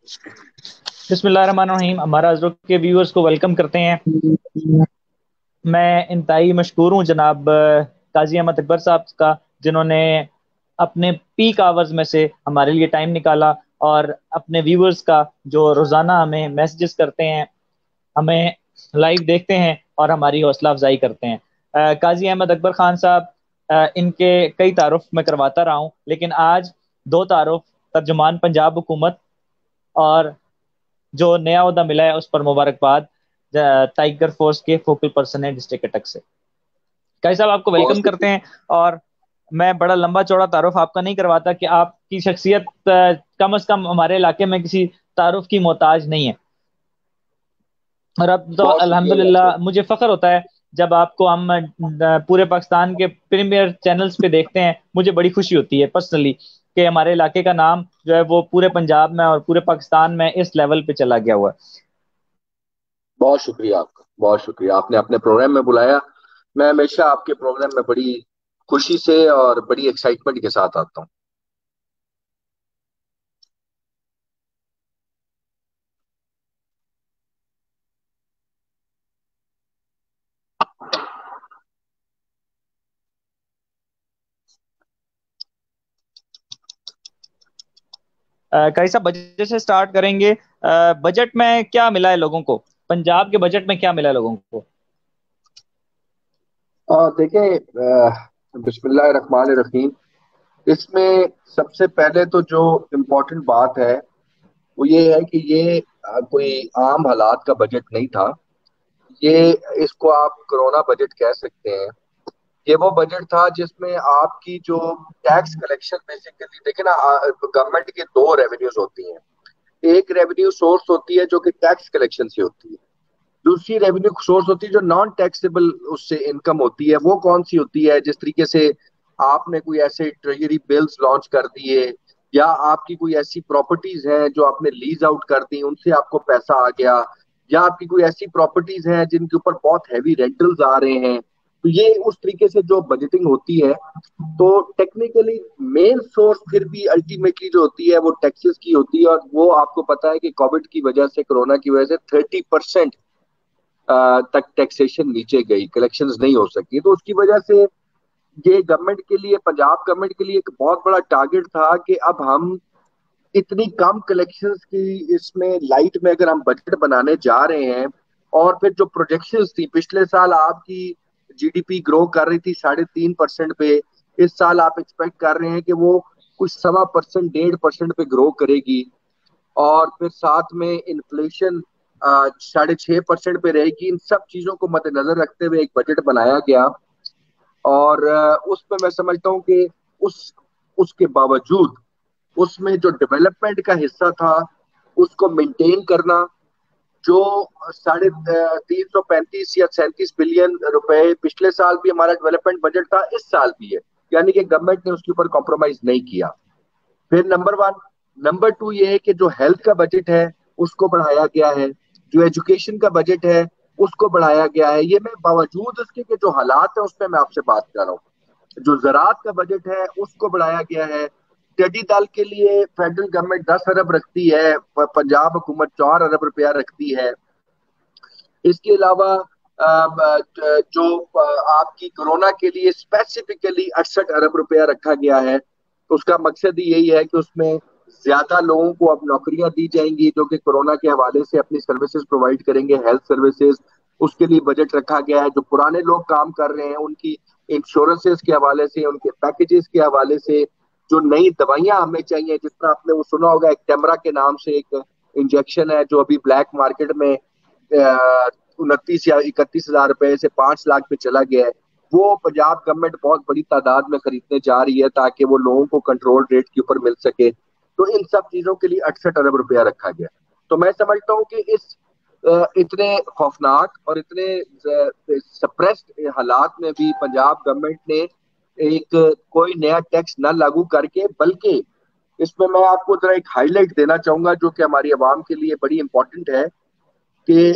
बिस्मिल्लाहिर्रहमानिर्रहीम। हमारा हज़रत के व्यूअर्स को वेलकम करते हैं। मैं इंतहाई मशकूर हूँ जनाब काजी अहमद अकबर साहब का, जिन्होंने अपने पीक आवर्स में से हमारे लिए टाइम निकाला और अपने व्यूअर्स का जो रोज़ाना हमें मैसेजेस करते हैं, हमें लाइव देखते हैं और हमारी हौसला अफजाई करते हैं। काजी अहमद अकबर खान साहब, इनके कई तारुफ मैं करवाता रहा हूँ, लेकिन आज दो तारुफ तर्जुमान पंजाब हुकूमत और जो नया ओहदा मिला है उस पर मुबारकबाद। टाइगर फोर्स के फोकल पर्सन है डिस्ट्रिक्ट अटक से। काई साहब, आपको बहुत वेलकम करते शुक्रिया। हैं। और मैं बड़ा लंबा चौड़ा तारुफ आपका नहीं करवाता कि आपकी शख्सियत कम अज कम हमारे इलाके में किसी तारुफ की मोहताज नहीं है। और अब तो बहुत शुक्रिया यार। अल्हम्दुलिल्लाह मुझे फख्र होता है जब आपको हम पूरे पाकिस्तान के प्रीमियर चैनल्स पे देखते हैं। मुझे बड़ी खुशी होती है पर्सनली कि हमारे इलाके का नाम जो है वो पूरे पंजाब में और पूरे पाकिस्तान में इस लेवल पे चला गया हुआ है। बहुत शुक्रिया आपका, बहुत शुक्रिया, आपने अपने प्रोग्राम में बुलाया। मैं हमेशा आपके प्रोग्राम में बड़ी खुशी से और बड़ी एक्साइटमेंट के साथ आता हूँ। कैसा बजट से स्टार्ट करेंगे? बजट में क्या मिला है लोगों को? पंजाब के बजट में क्या मिला है लोगों को? देखें, बिस्मिल्लाह रहमान रहीम। इसमें सबसे पहले तो जो इम्पोर्टेंट बात है वो ये है कि ये कोई आम हालात का बजट नहीं था। ये, इसको आप कोरोना बजट कह सकते हैं। ये वो बजट था जिसमें आपकी जो टैक्स कलेक्शन, बेसिकली देखे ना, गवर्नमेंट की दो रेवेन्यूज होती हैं। एक रेवेन्यू सोर्स होती है जो कि टैक्स कलेक्शन से होती है। दूसरी रेवेन्यू सोर्स होती है जो नॉन टैक्सेबल उससे इनकम होती है। वो कौन सी होती है? जिस तरीके से आपने कोई ऐसे ट्रेजरी बिल्स लॉन्च कर दिए, या आपकी कोई ऐसी प्रॉपर्टीज हैं जो आपने लीज आउट कर दी, उनसे आपको पैसा आ गया, या आपकी कोई ऐसी प्रॉपर्टीज हैं जिनके ऊपर बहुत हैवी रेंटल्स आ रहे हैं। तो ये उस तरीके से जो बजटिंग होती है। तो टेक्निकली मेन सोर्स फिर भी अल्टीमेटली जो होती है वो टैक्सेस की होती है। और वो आपको पता है कि कोविड की वजह से, कोरोना की वजह से 30% तक टैक्सेशन नीचे गई, कलेक्शंस नहीं हो सकी। तो उसकी वजह से ये गवर्नमेंट के लिए, पंजाब गवर्नमेंट के लिए एक बहुत बड़ा टारगेट था कि अब हम इतनी कम कलेक्शंस की इसमें लाइट में अगर हम बजट बनाने जा रहे हैं। और फिर जो प्रोजेक्शंस थी, पिछले साल आपकी जीडीपी ग्रो कर रही थी 3.5% पे। इस साल आप एक्सपेक्ट कर रहे हैं कि वो कुछ 1.25%, 1.5% पे ग्रो करेगी। और फिर साथ में इन्फ्लेशन 6.5% पे रहेगी। इन सब चीजों को मद्देनजर रखते हुए एक बजट बनाया गया। और उसमें मैं समझता हूँ कि उस उसके बावजूद उसमें जो डेवलपमेंट का हिस्सा था उसको मेंटेन करना। जो 335 या 37 बिलियन रुपए पिछले साल भी हमारा डेवलपमेंट बजट था, इस साल भी है। यानी कि गवर्नमेंट ने उसके ऊपर कॉम्प्रोमाइज नहीं किया। फिर नंबर वन। नंबर टू ये है कि जो हेल्थ का बजट है उसको बढ़ाया गया है। जो एजुकेशन का बजट है उसको बढ़ाया गया है। ये मैं बावजूद उसके कि जो हालात है उसमें मैं आपसे बात कर रहा हूँ। जो ज़राअत का बजट है उसको बढ़ाया गया है। टिड्डी दल के लिए फेडरल गवर्नमेंट 10 अरब रखती है, पंजाब हुकूमत 4 अरब रुपया रखती है। इसके अलावा जो आपकी कोरोना के लिए स्पेसिफिकली 68 अरब रुपया रखा गया है। तो उसका मकसद ही यही है कि उसमें ज्यादा लोगों को अब नौकरियां दी जाएंगी जो कि कोरोना के हवाले से अपनी सर्विसेज प्रोवाइड करेंगे, हेल्थ सर्विसेज। उसके लिए बजट रखा गया है। जो पुराने लोग काम कर रहे हैं उनकी इंश्योरेंसेस के हवाले से, उनके पैकेजेस के हवाले से, जो नई दवाइयां हमें चाहिए, जिस तरह आपने वो सुना होगा, एक टेमरा के नाम से एक इंजेक्शन है जो अभी ब्लैक मार्केट में 29 या 31 हजार रुपए से 5 लाख पे चला गया है। वो पंजाब गवर्नमेंट बहुत बड़ी तादाद में खरीदने जा रही है ताकि वो लोगों को कंट्रोल रेट के ऊपर मिल सके। तो इन सब चीजों के लिए 68 अरब रुपया रखा गया। तो मैं समझता हूँ कि इस इतने खौफनाक और इतने सप्रेस्ड हालात में भी पंजाब गवर्नमेंट ने एक कोई नया टैक्स न लागू करके, बल्कि इसमें मैं आपको जरा एक हाईलाइट देना चाहूंगा जो कि हमारी आवाम के लिए बड़ी इंपॉर्टेंट है। कि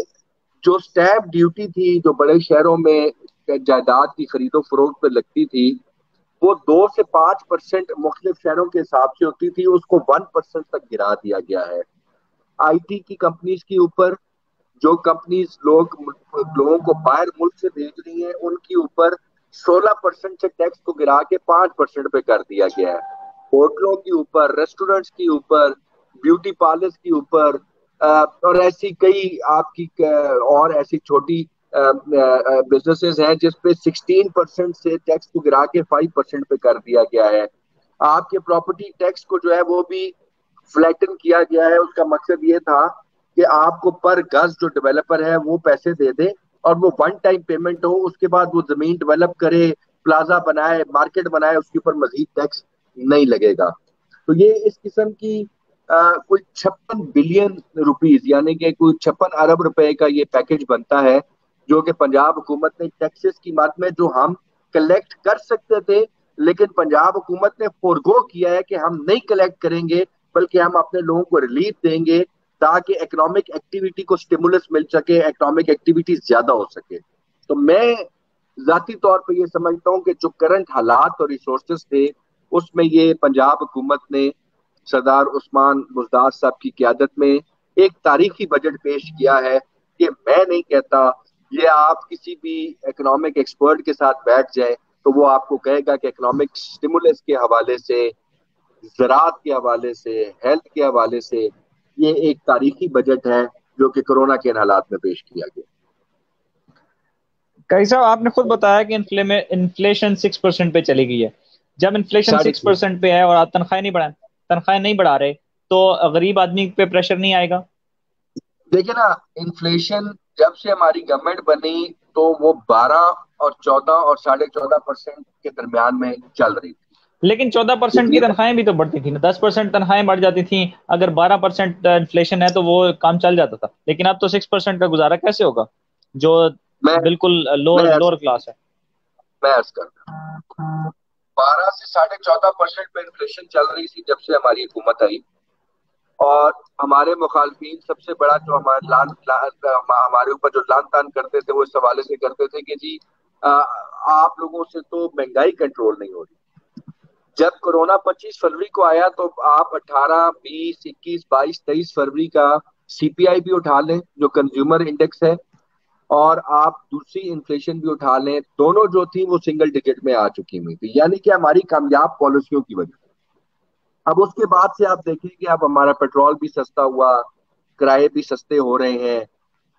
जो स्टैंप ड्यूटी थी जो बड़े शहरों में जायदाद की खरीदो फरोख्त पे लगती थी, वो 2 से 5% मुख्तलिफ शहरों के हिसाब से होती थी, उसको 1% तक गिरा दिया गया है। आईटी की कंपनीज के ऊपर, जो कंपनीज लोगों को बाहर मुल्क से भेज रही हैं उनके ऊपर 16% से टैक्स को गिरा के 5% पे कर दिया गया है। होटलों के ऊपर, रेस्टोरेंट्स के ऊपर, ब्यूटी पार्लर्स के ऊपर, और ऐसी कई आपकी और ऐसी छोटी बिजनेसेस हैं जिस पे 16% से टैक्स को गिरा के 5% पे कर दिया गया है। आपके प्रॉपर्टी टैक्स को जो है वो भी फ्लैटन किया गया है। उसका मकसद ये था कि आपको पर गज जो डेवलपर है वो पैसे दे दे और वो वन टाइम पेमेंट हो, उसके बाद वो जमीन डेवलप करे, प्लाजा बनाए, मार्केट बनाए, उसके ऊपर मजीद टैक्स नहीं लगेगा। तो ये इस किस्म की कोई 56 बिलियन रुपीज यानी कि कोई 56 अरब रुपए का ये पैकेज बनता है, जो कि पंजाब हुकूमत ने टैक्सेस की मद में जो हम कलेक्ट कर सकते थे, लेकिन पंजाब हुकूमत ने फोरगो किया है कि हम नहीं कलेक्ट करेंगे, बल्कि हम अपने लोगों को रिलीफ देंगे ताकि इकोनॉमिक एक्टिविटी को स्टिमुलस मिल सके, इकोनॉमिक एक्टिविटी ज्यादा हो सके। तो मैं जाती तौर पर ये समझता हूँ कि जो करंट हालात और रिसोर्सेज थे उसमें ये पंजाब हुकूमत ने सरदार उस्मान बुजदार साहब की क्यादत में एक तारीखी बजट पेश किया है। कि मैं नहीं कहता, ये आप किसी भी इकोनॉमिक एक्सपर्ट के साथ बैठ जाए तो वो आपको कहेगा कि इकोनॉमिक स्टिमुलस के हवाले से, ज़राअत के हवाले से, हेल्थ के हवाले से ये एक तारीखी बजट है जो कि कोरोना के हालात में पेश किया गया। कई साहब, आपने खुद बताया कि इन्फ्लेशन 6% पे चली गई है। जब इन्फ्लेशन साढ़े सिक्स छह परसेंट पे है और आप तनख्वाहें नहीं बढ़ा रहे, तो गरीब आदमी पे प्रेशर नहीं आएगा? देखिए ना, इन्फ्लेशन जब से हमारी गवर्नमेंट बनी तो वो 12 और 14 और 14.5% के दरमियान में चल रही थी। लेकिन 14% की यकीन, तनख्वाहें भी तो बढ़ती थी ना, 10% तनख्वाहें बढ़ जाती थी। अगर 12% इन्फ्लेशन है तो वो काम चल जाता था, लेकिन अब तो 6% का गुजारा कैसे होगा, जो मैं बिल्कुल मैं लोअर अर्ज लोअर क्लास है। मैं अर्ज करता हूँ, 12 से 14.5% पे इन्फ्लेशन चल रही थी जब से हमारी हुकूमत आई। और हमारे मुखालफिन सबसे बड़ा जो हमारे ऊपर जो लान तान करते थे वो इस हवाले से करते थे कि जी आप लोगों से तो महंगाई कंट्रोल नहीं हो रही। जब कोरोना 25 फरवरी को आया तो आप 18, 20, 21, 22, 23 फरवरी का सीपीआई भी उठा लें जो कंज्यूमर इंडेक्स है, और आप दूसरी इन्फ्लेशन भी उठा लें, दोनों जो थी वो सिंगल डिजिट में आ चुकी हुई थी, यानी कि हमारी कामयाब पॉलिसियों की वजह। अब उसके बाद से आप देखें कि अब हमारा पेट्रोल भी सस्ता हुआ, किराए भी सस्ते हो रहे हैं,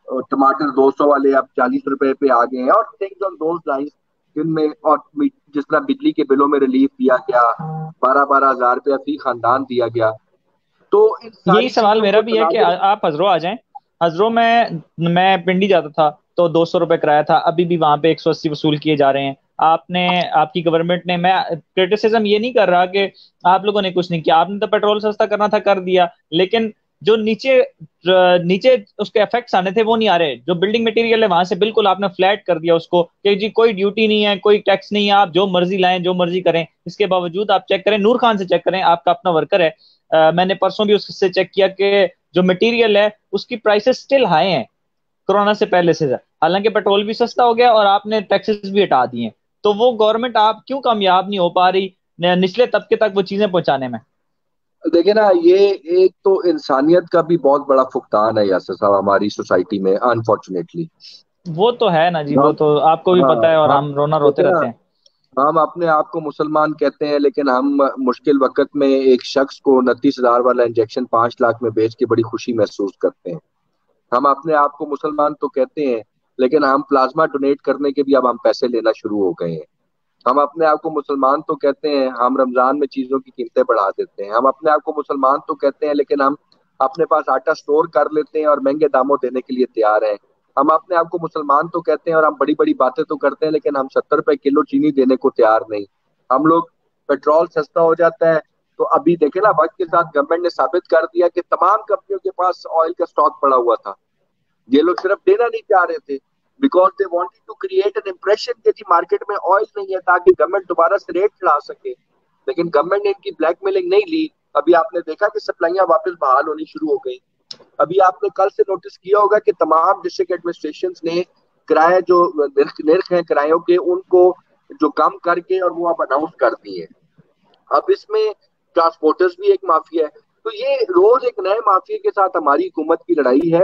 और टमाटर 200 वाले अब 40 रुपए पे आ गए हैं, और थिंग्स ऑन दोज लाइंस, जिनमें और जिस तरह बिजली के बिलों में रिलीफ दिया गया, 12-12 हजार रुपया फी खानदान दिया गया। तो इन यही सारी सवाल चीजों मेरा को भी है कि तनाजुर। आप हजरो आ जाएं। हजरो में मैं पिंडी जाता था तो 200 रुपये किराया था, अभी भी वहां पे 180 वसूल किए जा रहे हैं। आपने आपकी गवर्नमेंट ने, मैं क्रिटिसिज्म ये नहीं कर रहा कि आप लोगों ने कुछ नहीं किया, आपने तो पेट्रोल सस्ता करना था कर दिया, लेकिन जो नीचे नीचे उसके इफेक्ट्स आने थे वो नहीं आ रहे। जो बिल्डिंग मटेरियल है वहां से बिल्कुल आपने फ्लैट कर दिया उसको कि जी कोई ड्यूटी नहीं है, कोई टैक्स नहीं है, आप जो मर्जी लाएं जो मर्जी करें। इसके बावजूद आप चेक करें, नूर खान से चेक करें, आपका अपना वर्कर है। मैंने परसों भी उससे चेक किया कि जो मटेरियल है उसकी प्राइसेस स्टिल हाई हैं कोरोना से पहले से। हालांकि पेट्रोल भी सस्ता हो गया और आपने टैक्सेस भी हटा दिए, तो वो गवर्नमेंट आप क्यों कामयाब नहीं हो पा रही निचले तबके तक वो चीजें पहुंचाने में? देखिए ना, ये एक तो इंसानियत का भी बहुत बड़ा फुकदान है यासर साहब हमारी सोसाइटी में, अनफॉर्चुनेटली। वो तो है ना जी, वो हम तो आपको भी हाँ पता है और हम हम रोना रोते देखिए ना, रहते हैं। हम अपने आप को मुसलमान कहते हैं, लेकिन हम मुश्किल वक्त में एक शख्स को 29 हजार वाला इंजेक्शन 5 लाख में बेच के बड़ी खुशी महसूस करते हैं। हम अपने आप को मुसलमान तो कहते हैं, लेकिन हम प्लाज्मा डोनेट करने के भी अब हम पैसे लेना शुरू हो गए हैं। हम अपने आप को मुसलमान तो कहते हैं, हम रमजान में चीजों की कीमतें बढ़ा देते हैं। हम अपने आप को मुसलमान तो कहते हैं, लेकिन हम अपने पास आटा स्टोर कर लेते हैं और महंगे दामों देने के लिए तैयार हैं। हम अपने आप को मुसलमान तो कहते हैं और हम बड़ी बड़ी बातें तो करते हैं, लेकिन हम 70 रुपए किलो चीनी देने को तैयार नहीं। हम लोग, पेट्रोल सस्ता हो जाता है तो अभी देखे ना, वक्त के साथ गवर्नमेंट ने साबित कर दिया कि तमाम कंपनियों के पास ऑयल का स्टॉक पड़ा हुआ था। ये लोग सिर्फ देना नहीं चाह रहे थे, because they wanted to create an impression कि जी मार्केट में ऑयल नहीं है, ताकि गवर्नमेंट दोबारा से रेट चढ़ा सके। लेकिन गवर्नमेंट ने इनकी ब्लैकमेलिंग नहीं ली। अभी आपने देखा कि सप्लाइयां वापस बहाल होनी शुरू हो गई। अभी आपने कल से नोटिस किया होगा कि तमाम डिस्ट्रिक्ट एडमिनिस्ट्रेशन ने किराए जो निर्ख हैं किरायों के, उनको जो कम करके और वो अब अनाउंस कर दिए हैं। अब इसमें ट्रांसपोर्टर्स भी एक माफिया है। तो ये रोज एक नए माफिया के साथ हमारी हुकूमत की लड़ाई है।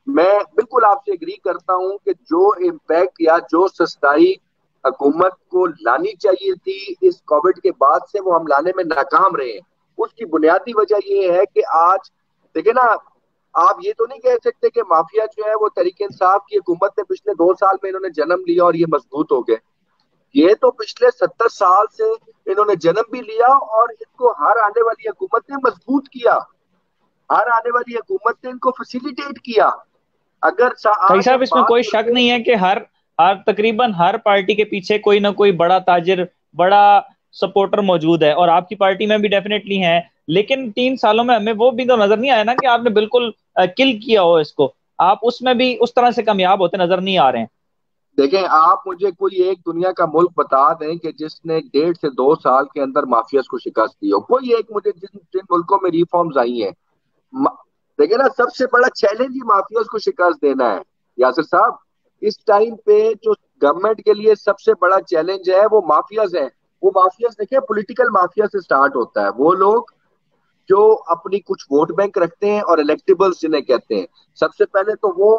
मैं बिल्कुल आपसे एग्री करता हूं कि जो इम्पैक्ट या जो सस्ताई हुकूमत को लानी चाहिए थी इस कोविड के बाद से, वो हम लाने में नाकाम रहे हैं। उसकी बुनियादी वजह ये है कि आज देखिए ना, आप ये तो नहीं कह सकते कि माफिया जो है वो तहरीक इंसाफ की हुकूमत ने पिछले 2 साल में इन्होंने जन्म लिया और ये मजबूत हो गए। ये तो पिछले 70 साल से इन्होंने जन्म भी लिया और इनको हर आने वाली हुकूमत ने मजबूत किया, हर आने वाली हुकूमत ने इनको फैसिलिटेट किया। अगर कई आज साहब हम इसमें बात कोई शक करते हैं, नहीं है कि हर हर तकरीबन हर पार्टी के पीछे कोई ना कोई बड़ा ताजिर, बड़ा सपोर्टर मौजूद है, और आपकी पार्टी में भी डेफिनेटली है। लेकिन 3 सालों में हमें वो भी तो नजर नहीं आया ना कि आपने बिल्कुल किल किया हो इसको। आप उसमें भी उस तरह से कामयाब होते नजर नहीं आ रहे हैं। देखें आप मुझे कोई एक दुनिया का मुल्क बता दें कि जिसने 1.5 से 2 साल के अंदर माफियाज को शिकस्त दी हो। कोई एक मुझे, जिन जिन मुल्कों में रिफॉर्म्स आई हैं, मा- देखिए ना, सबसे बड़ा चैलेंज ही माफियाज को शिकस्त देना है। यासिर साहब, इस टाइम पे जो गवर्नमेंट के लिए सबसे बड़ा चैलेंज है वो माफियाज है। वो माफियाज देखिए, पॉलिटिकल माफिया से स्टार्ट होता है। वो लोग जो अपनी कुछ वोट बैंक रखते हैं और इलेक्टेबल्स जिन्हें कहते हैं, सबसे पहले तो वो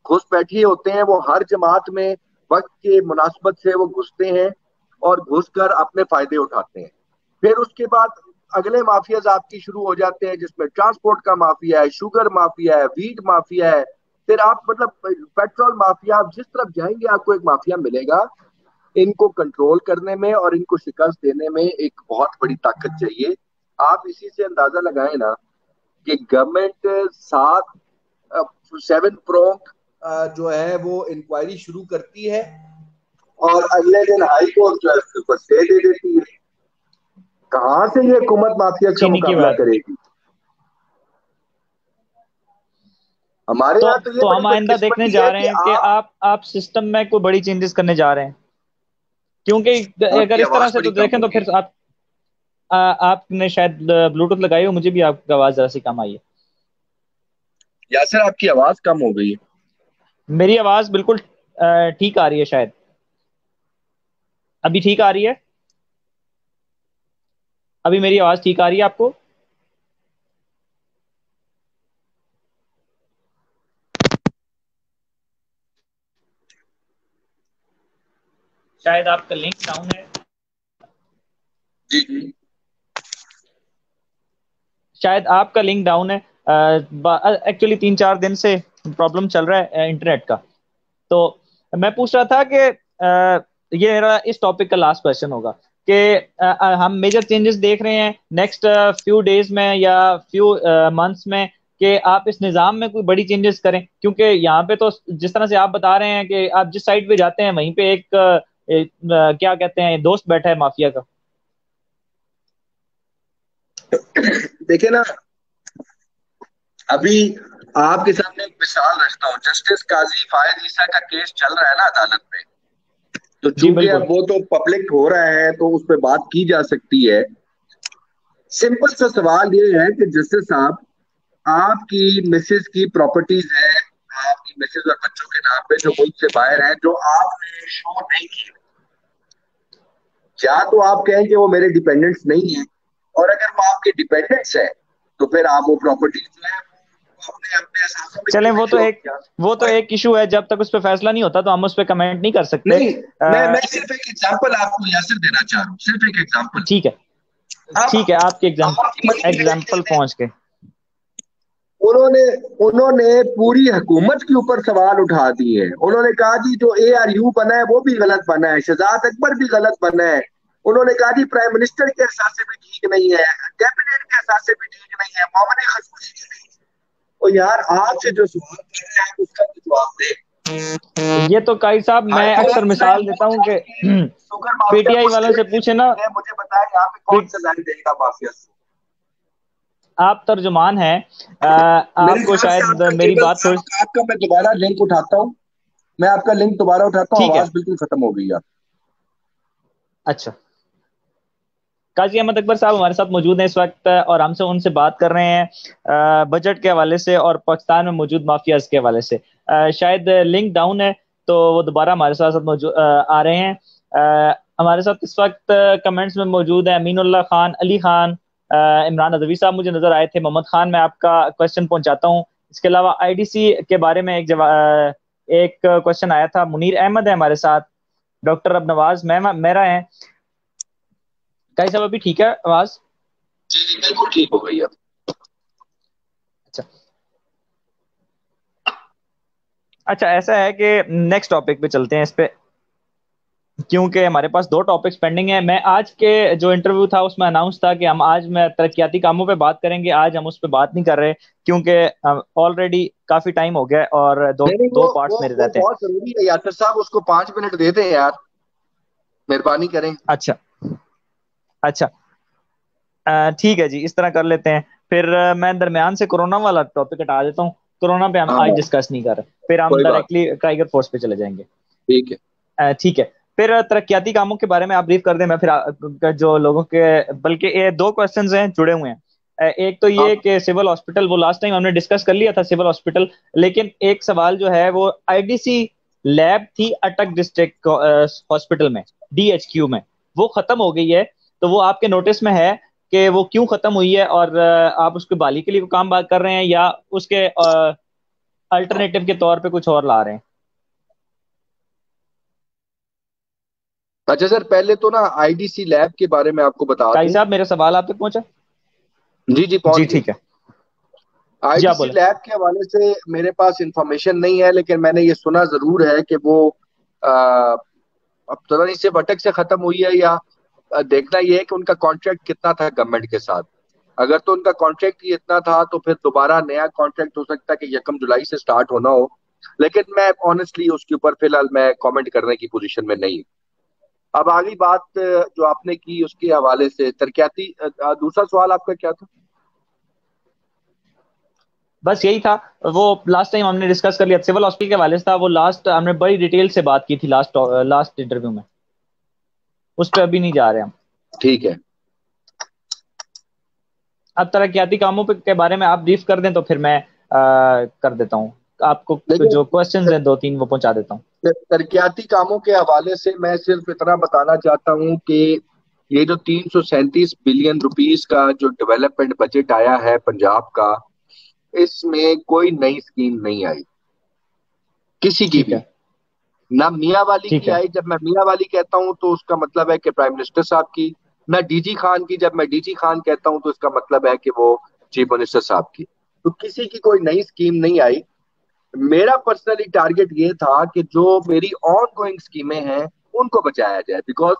घुस बैठिए होते हैं। वो हर जमात में वक्त के मुनासबत से वो घुसते हैं और घुसकर अपने फायदे उठाते हैं। फिर उसके बाद अगले माफियाज आपकी शुरू हो जाते हैं, जिसमें ट्रांसपोर्ट का माफिया है, शुगर माफिया है, वीट माफिया है। फिर आप मतलब पेट्रोल माफिया, आप जिस तरफ जाएंगे आपको एक माफिया मिलेगा। इनको कंट्रोल करने में और इनको शिकस्त देने में एक बहुत बड़ी ताकत चाहिए। आप इसी से अंदाजा लगाएं ना कि गवर्नमेंट 7 प्रोंग जो है वो इंक्वायरी शुरू करती है और अगले दिन हाई कोर्ट जो है उसके ऊपर स्टे दे देती है। कहां से ये हुकूमत माफिया का चीनी की मुकाबला बात। करेगी? हमारे यहाँ तो ये तो बड़ी हम आइंदा देखने बदकिस्मती जा है रहे कि हैं कि आप सिस्टम में कोई बड़ी चेंजेस करने जा रहे हैं, क्योंकि अगर आपकी इस तरह आवाज से बड़ी तो कम देखें हो तो रही है। फिर आपने शायद ब्लूटूथ लगाई हो, मुझे भी आपकी आवाज जरा सी कम आई है। यासर, आपकी आवाज कम हो गई है। मेरी आवाज बिल्कुल ठीक आ रही है शायद। अभी ठीक आ रही है? अभी मेरी आवाज ठीक आ रही है आपको? शायद आपका लिंक डाउन है। जी जी। शायद आपका लिंक डाउन है। एक्चुअली 3-4 दिन से प्रॉब्लम चल रहा है इंटरनेट का। तो मैं पूछ रहा था कि ये मेरा इस टॉपिक का लास्ट क्वेश्चन होगा कि हम मेजर चेंजेस देख रहे हैं नेक्स्ट फ्यू डेज में या फ्यू मंथ्स में कि आप इस निज़ाम में कोई बड़ी चेंजेस करें, क्योंकि यहाँ पे तो जिस तरह से आप बता रहे हैं कि आप जिस साइड पे जाते हैं वहीं पे क्या कहते हैं, दोस्त बैठा है माफिया का। देखिए ना, अभी आपके सामने एक मिसाल रखता हूँ। जस्टिस काजी फायद ईसा का केस चल रहा है ना अदालत में, तो जी चूंकि अब बिल्कुल। वो तो पब्लिक हो रहा है तो उस पर बात की जा सकती है। सिंपल सा सवाल ये है कि जस्टिस साहब, आपकी मिसेज की प्रॉपर्टीज है, आपकी मिसेज और बच्चों के नाम पे जो मुल्क से बाहर हैं, जो आपने शो नहीं की। या तो आप कहें कि वो मेरे डिपेंडेंट्स नहीं है, और अगर वो आपके डिपेंडेंट्स है तो फिर आप वो प्रॉपर्टीज जो है वो अपने अपने असासों में चलें, क्यों नहीं शो किया? वो तो और एक इशू है, जब तक उस पर फैसला नहीं होता तो हम उस पर कमेंट नहीं कर सकते। नहीं, मैं सिर्फ एक एग्जांपल आपको यासिर देना चाह रहा हूँ, सिर्फ एक एग्जांपल। ठीक है। अब ठीक है, आपके आपकी मनी लैंडिंग एग्जाम्पल ने, पहुंच गए। उन्होंने उन्होंने पूरी हुकूमत के ऊपर सवाल उठा दिए हैं। उन्होंने कहा जी जो ARU बना है वो भी गलत बना है, शहजाद अकबर भी गलत बना है। उन्होंने कहा जी प्राइम मिनिस्टर के हिसाब से भी ठीक नहीं है, कैबिनेट के हिसाब से भी ठीक नहीं है, मोहम्मद खशूगी भी नहीं है। और यार आपसे जो सवाल कर रहे हैं आप उसका भी जवाब दें। ये तो काई साहब, हाई मैं अक्सर कोर्ट ने मिसाल देता वो हूं कि जाके शुगर माफिया पीटीआई को वालों स्टे से दे पूछे ना। दी है। मुझे बताया यहाँ पे कौन सजा देगा माफिया से? आप तर्जुमान हैं, मेरे आपको ख्याल से शायद आपका मेरी केबल, बात थोड़ी। आपका मैं दोबारा लिंक उठाता हूँ। मैं आपका लिंक दोबारा उठाता हूँ, ठीक है। आवाज बिल्कुल खत्म हो गई यार। अच्छा, काजी अहमद अकबर साहब हमारे साथ मौजूद हैं इस वक्त, और हमसे उनसे बात कर रहे हैं बजट के हवाले से और पाकिस्तान में मौजूद माफियाज के हवाले से। शायद लिंक डाउन है, तो वो दोबारा हमारे साथ मौजूद आ रहे हैं। हमारे साथ इस वक्त कमेंट्स में मौजूद है अमीनुल्लाह खान, अली खान, इमरान अदवी साहब मुझे नजर आए थे। मोहम्मद खान, मैं आपका क्वेश्चन पहुंचाता हूँ। इसके अलावा आईडीसी के बारे में एक क्वेश्चन आया था। मुनीर अहमद है हमारे साथ, डॉक्टर अब नवाज मेहरा है। काई साहब अभी ठीक है आवाज? जी जी बिल्कुल ठीक हो गई अब। अच्छा। अच्छा, ऐसा है कि नेक्स्ट टॉपिक पे चलते हैं इस पे, क्योंकि हमारे पास दो टॉपिक्स पेंडिंग हैं। मैं आज के जो इंटरव्यू था उसमें अनाउंस था कि हम आज मैं तरक्याती कामों पे बात करेंगे। आज हम उस पे बात नहीं कर रहे, क्योंकि ऑलरेडी काफी टाइम हो गया है और दो नहीं नहीं, दो वो पार्ट्स वो मेरे वो रहते हैं। बहुत जरूरी है यासर साहब, उसको 5 मिनट दे दें यार, मेहरबानी करें। अच्छा। अच्छा। ठीक है जी, इस तरह कर लेते हैं। फिर मैं दरमियान से कोरोना वाला टॉपिक हटा देता हूँ। कोरोना पे हम हाँ आज डिस्कस नहीं कर रहे, फिर हम कोई बात डायरेक्टली टाइगर फोर्स पे चले जाएंगे। ठीक है। ठीक है। फिर तरक्याती कामों के बारे में आप ब्रीफ कर दें, मैं फिर जो लोगों के, बल्कि ये दो क्वेश्चंस हैं जुड़े हुए हैं। एक तो ये आप कि सिविल हॉस्पिटल, वो लास्ट टाइम हमने डिस्कस कर लिया था सिविल हॉस्पिटल, लेकिन एक सवाल जो है वो आईडीसी लैब थी अटक डिस्ट्रिक्ट हॉस्पिटल में, डीएचक्यू में, वो खत्म हो गई है। तो वो आपके नोटिस में है कि वो क्यों खत्म हुई है, और आप उसके बहाली के लिए काम बात कर रहे हैं या उसके अल्टरनेटिव के तौर पे कुछ और ला रहे हैं? अच्छा सर, पहले तो ना आईडीसी लैब के बारे में आपको बता काई दूं। साहब, मेरा सवाल आप तक पहुंचा? जी जी जी पहुंच गया। ठीक है। जी आप आईडीसी बोले। लैब के हवाले से मेरे पास इंफॉर्मेशन नहीं है, लेकिन मैंने ये सुना जरूर है कि वो आ, अब पता नहीं सिर्फ अटक से खत्म हुई है या देखना ये है कि उनका कॉन्ट्रैक्ट कितना था गवर्नमेंट के साथ। अगर तो उनका कॉन्ट्रैक्ट ही इतना था तो फिर दोबारा नया कॉन्ट्रैक्ट हो सकता है कि 1 जुलाई से स्टार्ट होना हो। लेकिन मैं ऑनेस्टली उसके ऊपर फिलहाल मैं कमेंट करने की पोजीशन में नहीं हूं। अब आगे बात जो आपने की उसके हवाले से तरक्याती, दूसरा सवाल आपका क्या था? बस यही था। वो लास्ट टाइम हमने डिस्कस कर लिया सिविल हॉस्पिटल के हवाले से था, वो लास्ट हमने बड़ी डिटेल से बात की थी लास्ट लास्ट इंटरव्यू में। उस पर अभी नहीं जा रहे हम। ठीक है। अब तरक्याती कामों के बारे में आप ब्रीफ कर दें तो फिर मैं कर देता हूँ आपको। लेकिन जो क्वेश्चंस हैं दो तीन वो पहुंचा देता हूँ। तरक्याती कामों के हवाले से मैं सिर्फ इतना बताना चाहता हूं कि ये जो 337 बिलियन रुपीस का जो डेवलपमेंट बजट आया है पंजाब का, इसमें कोई नई स्कीम नहीं आई किसी की ठीक भी। है। ना मियाँ वाली ठीक की है। आई, जब मैं मियाँ वाली कहता हूं तो उसका मतलब है कि प्राइम मिनिस्टर साहब की। ना डीजी खान की, जब मैं डीजी खान कहता हूं तो इसका मतलब है कि वो चीफ मिनिस्टर साहब की। तो किसी की कोई नई स्कीम नहीं आई। मेरा पर्सनली टारगेट ये था कि जो मेरी ऑन गोइंग स्कीमें हैं उनको बचाया जाए, बिकॉज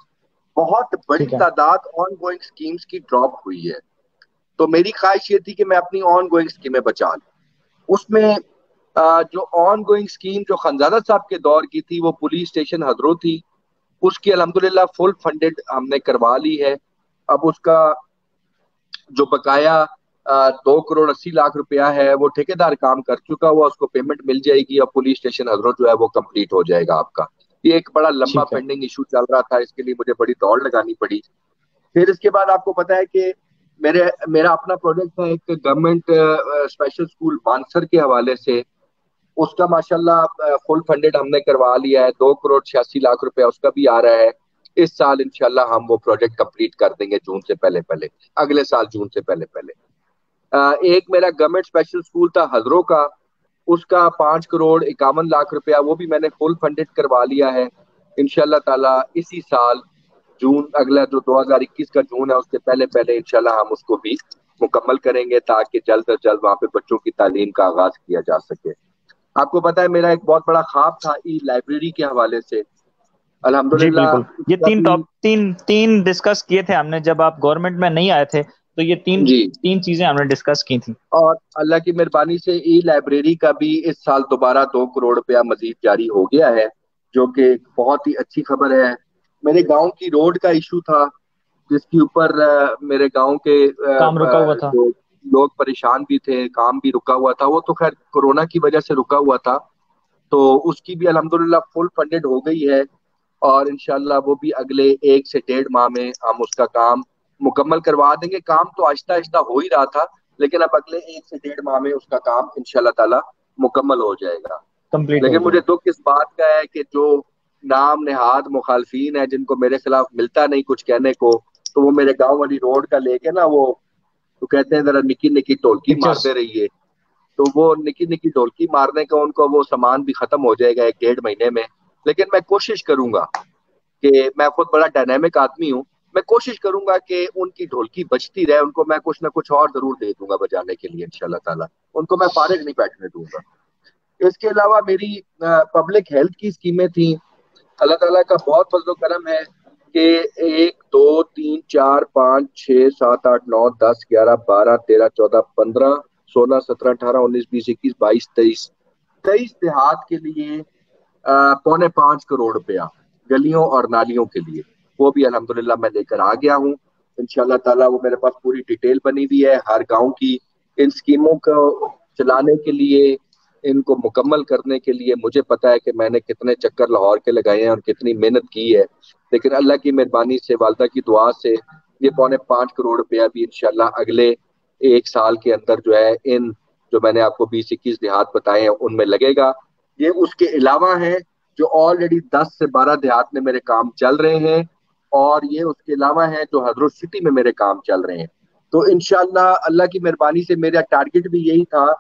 बहुत बड़ी ठीक है। तादाद ऑन गोइंग स्कीम्स की ड्रॉप हुई है। तो मेरी ख्वाहिश ये थी कि मैं अपनी ऑन गोइंग स्कीमें बचा लूं। उसमें जो ऑन गोइंग स्कीम जो खनजादा साहब के दौर की थी वो पुलिस स्टेशन हदरो थी, उसकी अल्हम्दुलिल्लाह फुल फंडेड हमने करवा ली है। अब उसका जो बकाया 2 करोड़ 80 लाख रुपया है वो ठेकेदार काम कर चुका हुआ, उसको पेमेंट मिल जाएगी और पुलिस स्टेशन हजरत जो है वो कंप्लीट हो जाएगा आपका। ये एक बड़ा लंबा ठीक है। पेंडिंग इशू चल रहा था, इसके लिए मुझे बड़ी दौड़ लगानी पड़ी। फिर इसके बाद आपको पता है कि मेरा अपना प्रोजेक्ट था एक गवर्नमेंट स्पेशल स्कूल मानसर के हवाले से। उसका माशाल्लाह फुल फंडेड हमने करवा लिया है, 2 करोड़ 86 लाख रुपया उसका भी आ रहा है। इस साल इंशाल्लाह हम वो प्रोजेक्ट कंप्लीट कर देंगे जून से पहले पहले, अगले साल जून से पहले पहले। एक मेरा गवर्नमेंट स्पेशल स्कूल था हजरों का, उसका 5 करोड़ 51 लाख रुपया वो भी मैंने फुल फंडेड करवा लिया है। इंशाल्लाह ताला इसी साल जून, अगला जो 2021 का जून है उससे पहले पहले इंशाल्लाह हम उसको भी मुकम्मल करेंगे, ताकि जल्द से जल्द वहाँ पे बच्चों की तालीम का आगाज किया जा सके। आपको पता है मेरा एक बहुत बड़ा ख्वाब था ई लाइब्रेरी के हवाले से, जी अल्हम्दुलिल्लाह बिल्कुल। ये उसका तीन भी। टॉप तीन तीन डिस्कस किए थे हमने जब आप गवर्नमेंट में नहीं आए थे, तो ये तीन जी। तीन चीजें हमने डिस्कस की थी। और अल्लाह की मेहरबानी से ई लाइब्रेरी का भी इस साल दोबारा 2 करोड़ रुपया मजीद जारी हो गया है, जो कि बहुत ही अच्छी खबर है। मेरे गांव की रोड का इशू था जिसके ऊपर मेरे गांव के काम रुका हुआ था। जो लोग परेशान भी थे, काम भी रुका हुआ था। वो तो खैर कोरोना की वजह से रुका हुआ था, तो उसकी भी अल्हम्दुलिल्लाह फुल फंडेड हो गई है। और इंशाल्लाह वो भी अगले 1 से 1.5 माह में हम उसका काम मुकम्मल करवा देंगे। काम तो आहिस्ता आहिस्ता हो ही रहा था, लेकिन अब अगले 1 से 1.5 माह में उसका काम इंशाल्लाह ताला मुकम्मल हो जाएगा। कंप्लीट हो लेकिन मुझे जाएगा। दुख इस बात का है कि जो नाम नेहाद मुखालफीन है जिनको मेरे खिलाफ मिलता नहीं कुछ कहने को, तो वो मेरे गांव वाली रोड का लेके ना वो तो कहते हैं जरा निकी निकी ढोलकी पिक्चर्स। मारते रहिए। तो वो निकी निकी ढोलकी मारने का उनको वो सामान भी खत्म हो जाएगा 1 डेढ़ महीने में। लेकिन मैं कोशिश करूंगा कि मैं खुद बड़ा डायनेमिक आदमी हूँ, मैं कोशिश करूंगा कि उनकी ढोलकी बजती रहे, उनको मैं कुछ ना कुछ और जरूर दे दूंगा बजाने के लिए इंशाल्लाह ताला। उनको मैं फारिग नहीं बैठने दूंगा। इसके अलावा मेरी पब्लिक हेल्थ की स्कीमें थी। अल्लाह ताला का बहुत फजल करम है कि 1 2 3 4 5 6 7 8 9 10 11 12 13 14 15 16 17 18 19 20 21 22 23 23 देहात के लिए 5.25 करोड़ रुपया गलियों और नालियों के लिए, वो भी अल्हम्दुलिल्लाह मैं लेकर आ गया हूँ। इंशाल्लाह ताला वो मेरे पास पूरी डिटेल बनी हुई है हर गांव की। इन स्कीमों को चलाने के लिए, इनको मुकम्मल करने के लिए मुझे पता है कि मैंने कितने चक्कर लाहौर के लगाए हैं और कितनी मेहनत की है। लेकिन अल्लाह की मेहरबानी से, वालदा की दुआ से, ये 5.25 करोड़ रुपया भी इंशाल्लाह अगले 1 साल के अंदर जो है इन जो मैंने आपको 20-21 देहात बताए हैं उनमें लगेगा। ये उसके अलावा है जो ऑलरेडी 10 से 12 देहात में मेरे काम चल रहे हैं, और ये उसके अलावा है जो हजरत सिटी में मेरे काम चल रहे हैं। तो इंशाल्लाह अल्लाह की मेहरबानी से मेरा टारगेट भी यही था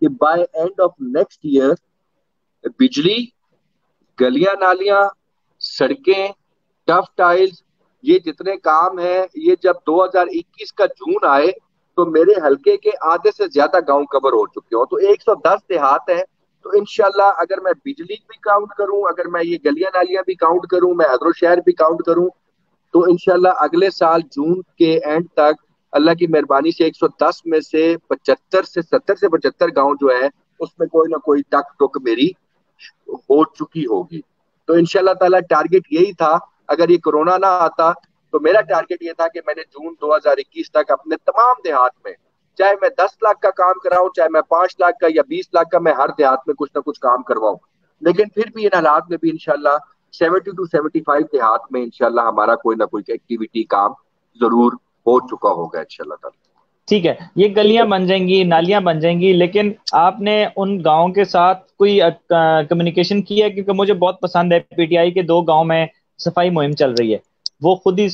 कि by end of next year बिजली, गलियां नालियां, सड़कें, टफ टाइल्स, ये जितने काम हैं, ये जब 2021 का जून आए तो मेरे हलके के आधे से ज्यादा गांव कवर हो चुके हो। तो 110 देहात है। तो इंशाल्लाह अगर मैं बिजली भी काउंट करूं, अगर मैं ये गलियां नालियां भी काउंट करूं, मैं हजरो शहर भी काउंट करूं, तो इंशाल्लाह अगले साल जून के एंड तक अल्लाह की मेहरबानी से 110 में से 75 से 70 से 75 गांव जो है उसमें कोई ना कोई टक टुक मेरी हो चुकी होगी। तो इंशाल्लाह ताला टारगेट यही था। अगर ये कोरोना ना आता तो मेरा टारगेट ये था कि मैंने जून 2021 तक अपने तमाम देहात में, चाहे मैं 10 लाख का काम कराऊं, चाहे मैं 5 लाख का या 20 लाख का, मैं हर देहात में कुछ ना कुछ काम करवाऊं। लेकिन फिर भी इन हालात में भी इंशाल्लाह 70 to 75 देहात में इंशाल्लाह हमारा कोई ना कोई एक्टिविटी काम जरूर हो चुका होगा इंशाल्लाह ताला। ठीक है, ये गलियां बन जाएंगी, नालियां बन जाएंगी, लेकिन आपने उन गांव के साथ कोई कम्युनिकेशन किया है? क्योंकि मुझे बहुत पसंद है पीटीआई के 2 गांव में सफाई मुहिम चल रही है। वो खुद ही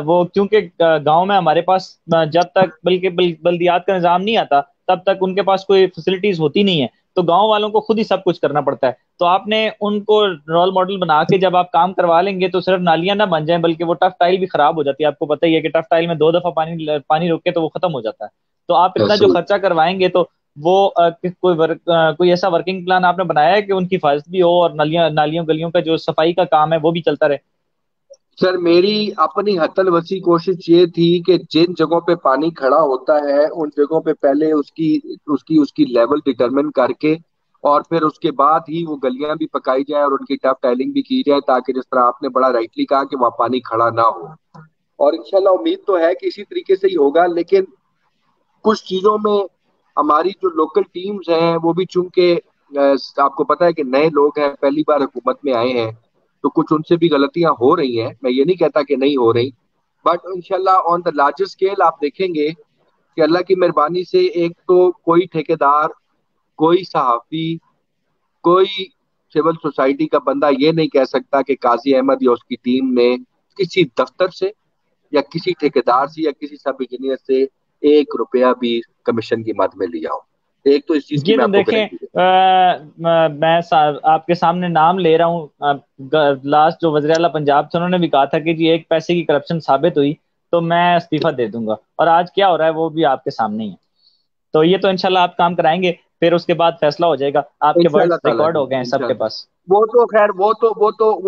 वो क्योंकि गांव में हमारे पास जब तक बल्कि बल्दियात का निजाम नहीं आता तब तक उनके पास कोई फैसिलिटीज होती नहीं है, तो गांव वालों को खुद ही सब कुछ करना पड़ता है। तो आपने उनको रोल मॉडल बना के जब आप काम करवा लेंगे तो सिर्फ नालियां ना बन जाएं, बल्कि वो टफ टाइल भी खराब हो जाती है। आपको पता ही है कि टफ टाइल में 2 दफा पानी पानी रोके तो वो खत्म हो जाता है। तो आप इतना जो खर्चा करवाएंगे तो वो कोई ऐसा वर्किंग प्लान आपने बनाया है कि उनकी हिफाजत भी हो और नालियां नालियों गलियों का जो सफाई का काम है वो भी चलता रहे? सर मेरी अपनी हतल वसी कोशिश ये थी कि जिन जगहों पे पानी खड़ा होता है उन जगहों पे पहले उसकी उसकी उसकी लेवल डिटरमिन करके, और फिर उसके बाद ही वो गलियां भी पकाई जाए और उनकी टफ टाइलिंग भी की जाए, ताकि जिस तरह आपने बड़ा राइटली कहा कि वहाँ पानी खड़ा ना हो। और इंशाल्लाह उम्मीद तो है कि इसी तरीके से ही होगा। लेकिन कुछ चीजों में हमारी जो लोकल टीम्स हैं वो भी चूंकि आपको पता है कि नए लोग हैं, पहली बार हुकूमत में आए हैं, तो कुछ उनसे भी गलतियां हो रही हैं। मैं ये नहीं कहता कि नहीं हो रही, बट इंशाल्लाह ऑन द लार्जर स्केल आप देखेंगे कि अल्लाह की मेहरबानी से एक तो कोई ठेकेदार, कोई सहाफी, कोई सिविल सोसाइटी का बंदा ये नहीं कह सकता कि काजी अहमद या उसकी टीम ने किसी दफ्तर से या किसी ठेकेदार से या किसी सब इंजीनियर से 1 रुपया भी कमीशन की मद में लिया हो। एक तो इस चीज की ये मैं तो आपको देखें, गारंटी देता मैं आपके सामने नाम ले रहा हूँ। लास्ट जो वज़ीर आला पंजाब थे उन्होंने भी कहा था कि जी एक पैसे की करप्शन साबित हुई तो मैं इस्तीफा दे दूंगा, और आज क्या हो रहा है वो भी आपके सामने ही है। तो ये तो इंशाल्लाह आप काम कराएंगे, फिर उसके बाद फैसला हो जाएगा। हूँ आपके इंशाल्लाह वर्ड्स ताला रिकॉर्ड जी, हो गए हैं सबके इंशाल्लाह। पास। वो तो खैर वो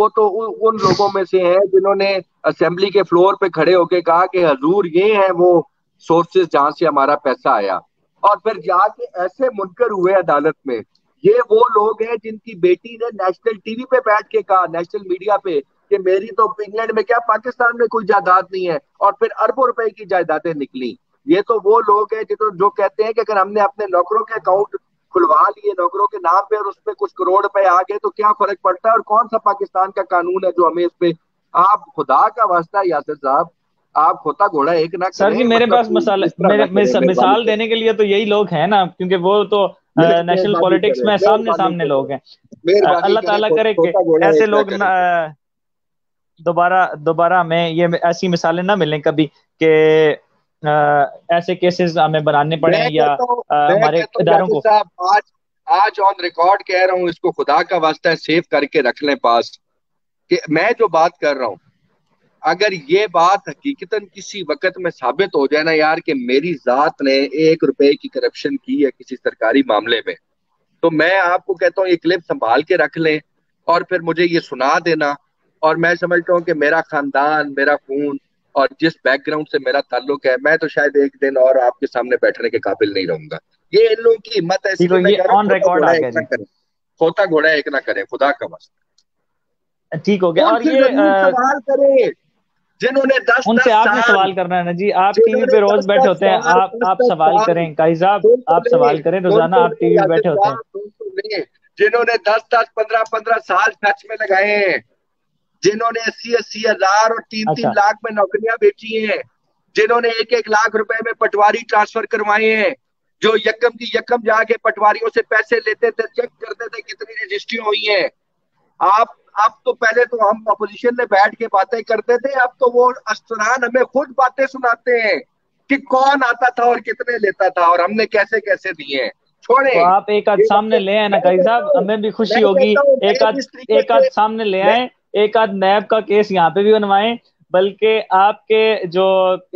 तो लोगों में से हैं जिन्होंने असेंबली के फ्लोर पे खड़े होके कहा कि हजूर ये है वो सोर्सेज जहां से हमारा पैसा आया, और फिर जाके ऐसे मुनकर हुए अदालत में। ये वो लोग हैं जिनकी बेटी ने नेशनल टीवी पे बैठ के कहा, नेशनल मीडिया पे, कि मेरी तो इंग्लैंड में क्या पाकिस्तान में कोई जायदाद नहीं है, और फिर अरबों रुपए की जायदादें निकली। ये तो वो लोग हैं जो कहते हैं कि अगर हमने अपने नौकरों के अकाउंट खुलवा लिए नौकरों के नाम पे और उसपे कुछ करोड़ रुपए आ गए तो क्या फर्क पड़ता है, और कौन सा पाकिस्तान का कानून है जो हमें इस पे। आप खुदा का वास्ता है यासिर साहब, आप खोता घोड़ा एक ना सर जी, करें, मेरे पास मतलब मसाले इस तरह ना करें, मेहरबानी मिसाल करें। देने के लिए तो यही लोग हैं ना, क्योंकि वो तो नेशनल मेहरबानी पॉलिटिक्स करें, में सामने मेहरबानी सामने करें, लोग हैं। मेहरबानी अल्लाह करें, ताला करे कि खोता घोड़ा ऐसे एक ना लोग करें। दोबारा दोबारा हमें ये ऐसी मिसालें ना मिलें कभी कि ऐसे केसेस हमें बनाने पड़े मैं या कहता हूँ मैं हमारे कहता हूँ इदारों यासिर को? साहब, आज आज ऑन रिकॉर्ड कह रहा हूँ, इसको खुदा का वास्ता है सेव करके रख लें पास, कि मैं जो बात कर रहा हूँ, अगर ये बात हकीकतन किसी वक्त में साबित हो जाए ना यार कि मेरी जात ने 1 रुपए की करप्शन की है किसी सरकारी मामले में, तो मैं आपको कहता हूँ ये क्लिप संभाल के रख लें और फिर मुझे ये सुना देना। और मैं समझता हूँ कि मेरा खानदान, मेरा खून और जिस बैकग्राउंड से मेरा ताल्लुक है, मैं तो शायद एक दिन और आपके सामने बैठने के काबिल नहीं रहूंगा। ये इन लोगों की हिम्मत है, ठीक हो, इसलिए मैं ये कह रहा हूँ ऑन खोता रिकॉर्ड घोड़ा आ एक गया ना जी। करें, खोता घोड़ा एक ना करें, खुदा का वास्ता। ठीक हो गया। और उनसे ये जरूर सवाल करें जिन्होंने दस उनसे दस आपने साल सवाल करना है ना जी, आप टीवी जिन्होंने पे रोज दस बैठे दस होते हैं, साल दस आप दस सवाल साल करें काजी साहब, सुन तो आप ले सवाल करें, सुन रोजाना तो आप ले टीवी पे यासिर बैठे होते साहब, हैं। सुन तो ले। जिन्होंने 10 10 15 15 साल टच में लगाए हैं, जिन्होंने 80 80 हजार और 3 3 अच्छा। लाख में नौकरियां बेची हैं, जिन्होंने 1 1 लाख रुपए में पटवारी ट्रांसफर करवाए हैं, जो यकम की यकम जाके पटवारियों से पैसे लेते थे, चेक करते थे कितनी रजिस्ट्री हुई है। आप अब तो पहले तो हम अपोजिशन में बैठ के बातें करते थे, अब तो वो अस्तरान हमें खुद बातें सुनाते हैं कि कौन आता था और कितने लेता था और हमने कैसे कैसे दिए हैं। छोड़े तो आप एक आध ये सामने बातें। ले आए ना मैं काजी कहता साहब, हूँ हमें भी खुशी मैं होगी। कहता हूँ एक मैं आध जिस तरीके एक से आध सामने ले मैं आए, एक आध नैब का केस यहाँ पे भी बनवाएं। बल्कि आपके जो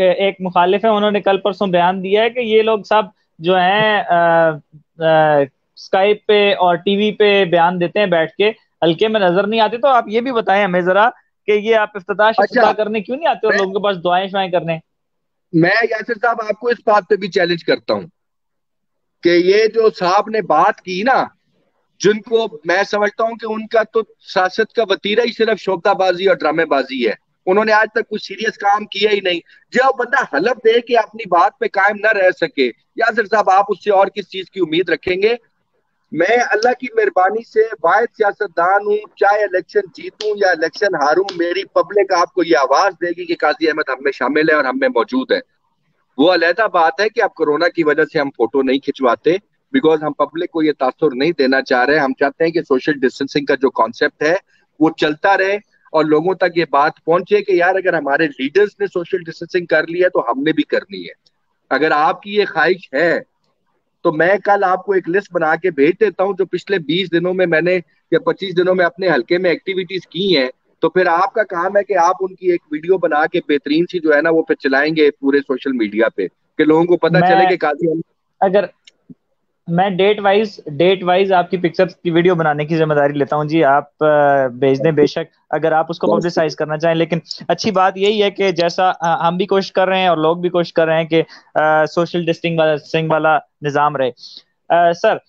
एक मुखालिफ है, उन्होंने कल परसों बयान दिया है कि ये लोग सब जो हैं स्काइप पे और टीवी पे बयान देते हैं बैठ के, हल्के में नजर नहीं आते। तो आप ये भी बताएं हमें जरा कि ये आप इफ्तिताह अच्छा शिफ्तिताह करने क्यों नहीं आते और मैं लोगों के पास दुआएं शुआएं करने? मैं यासिर साहब आपको इस बात पे भी चैलेंज करता हूँ कि ये जो साहब ने बात की ना, जिनको मैं समझता हूं कि उनका तो सियासत का वतीरा ही सिर्फ शोबदाबाजी और ड्रामेबाजी है। उन्होंने आज तक कुछ सीरियस काम किया ही नहीं। जब बंदा हलफ दे के अपनी बात पे कायम न रह सके, यासिर साहब आप उससे और किस चीज की उम्मीद रखेंगे। मैं अल्लाह की मेहरबानी से वाहिद सियासतदान हूँ, चाहे इलेक्शन जीतूं या इलेक्शन हारूं, मेरी पब्लिक आपको ये आवाज देगी कि काजी अहमद हम में शामिल है और हम में मौजूद है। वो अलहदा बात है कि अब कोरोना की वजह से हम फोटो नहीं खिंचवाते, बिकॉज हम पब्लिक को ये तासुर नहीं देना चाह रहे। हम चाहते हैं कि सोशल डिस्टेंसिंग का जो कॉन्सेप्ट है वो चलता रहे और लोगों तक ये बात पहुंचे कि यार अगर हमारे लीडर्स ने सोशल डिस्टेंसिंग कर लिया तो हमने भी करनी है। अगर आपकी ये ख्वाहिश है तो मैं कल आपको एक लिस्ट बना के भेज देता हूं जो पिछले 20 दिनों में मैंने या 25 दिनों में अपने हल्के में एक्टिविटीज की हैं। तो फिर आपका काम है कि आप उनकी एक वीडियो बना के बेहतरीन सी जो है ना वो फिर चलाएंगे पूरे सोशल मीडिया पे कि लोगों को पता चले मैं कि काजी हम। अगर मैं डेट वाइज आपकी पिक्चर्स की वीडियो बनाने की जिम्मेदारी लेता हूं जी। आप भेज दें बेशक, अगर आप उसको पब्लिसाइज करना चाहें। लेकिन अच्छी बात यही है कि जैसा हम भी कोशिश कर रहे हैं और लोग भी कोशिश कर रहे हैं कि सोशल डिस्टेंसिंग वाला निज़ाम रहे। सर,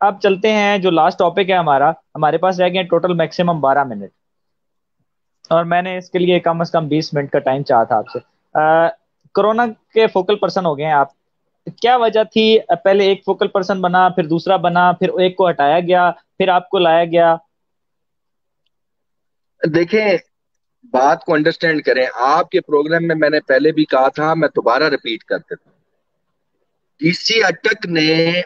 अब चलते हैं, जो लास्ट टॉपिक है हमारा, हमारे पास रह गए टोटल मैक्सिमम 12 मिनट, और मैंने इसके लिए कम से कम 20 मिनट का टाइम चाहा था आपसे। कोरोना के फोकल पर्सन हो गए हैं आप, क्या वजह थी? पहले एक फोकल पर्सन बना, फिर दूसरा बना, फिर एक को हटाया गया, फिर आपको लाया गया। देखें, बात को अंडरस्टैंड करें। आपके प्रोग्राम में मैंने पहले भी कहा था, मैं दोबारा रिपीट कर देता हूं। डीसी अटक ने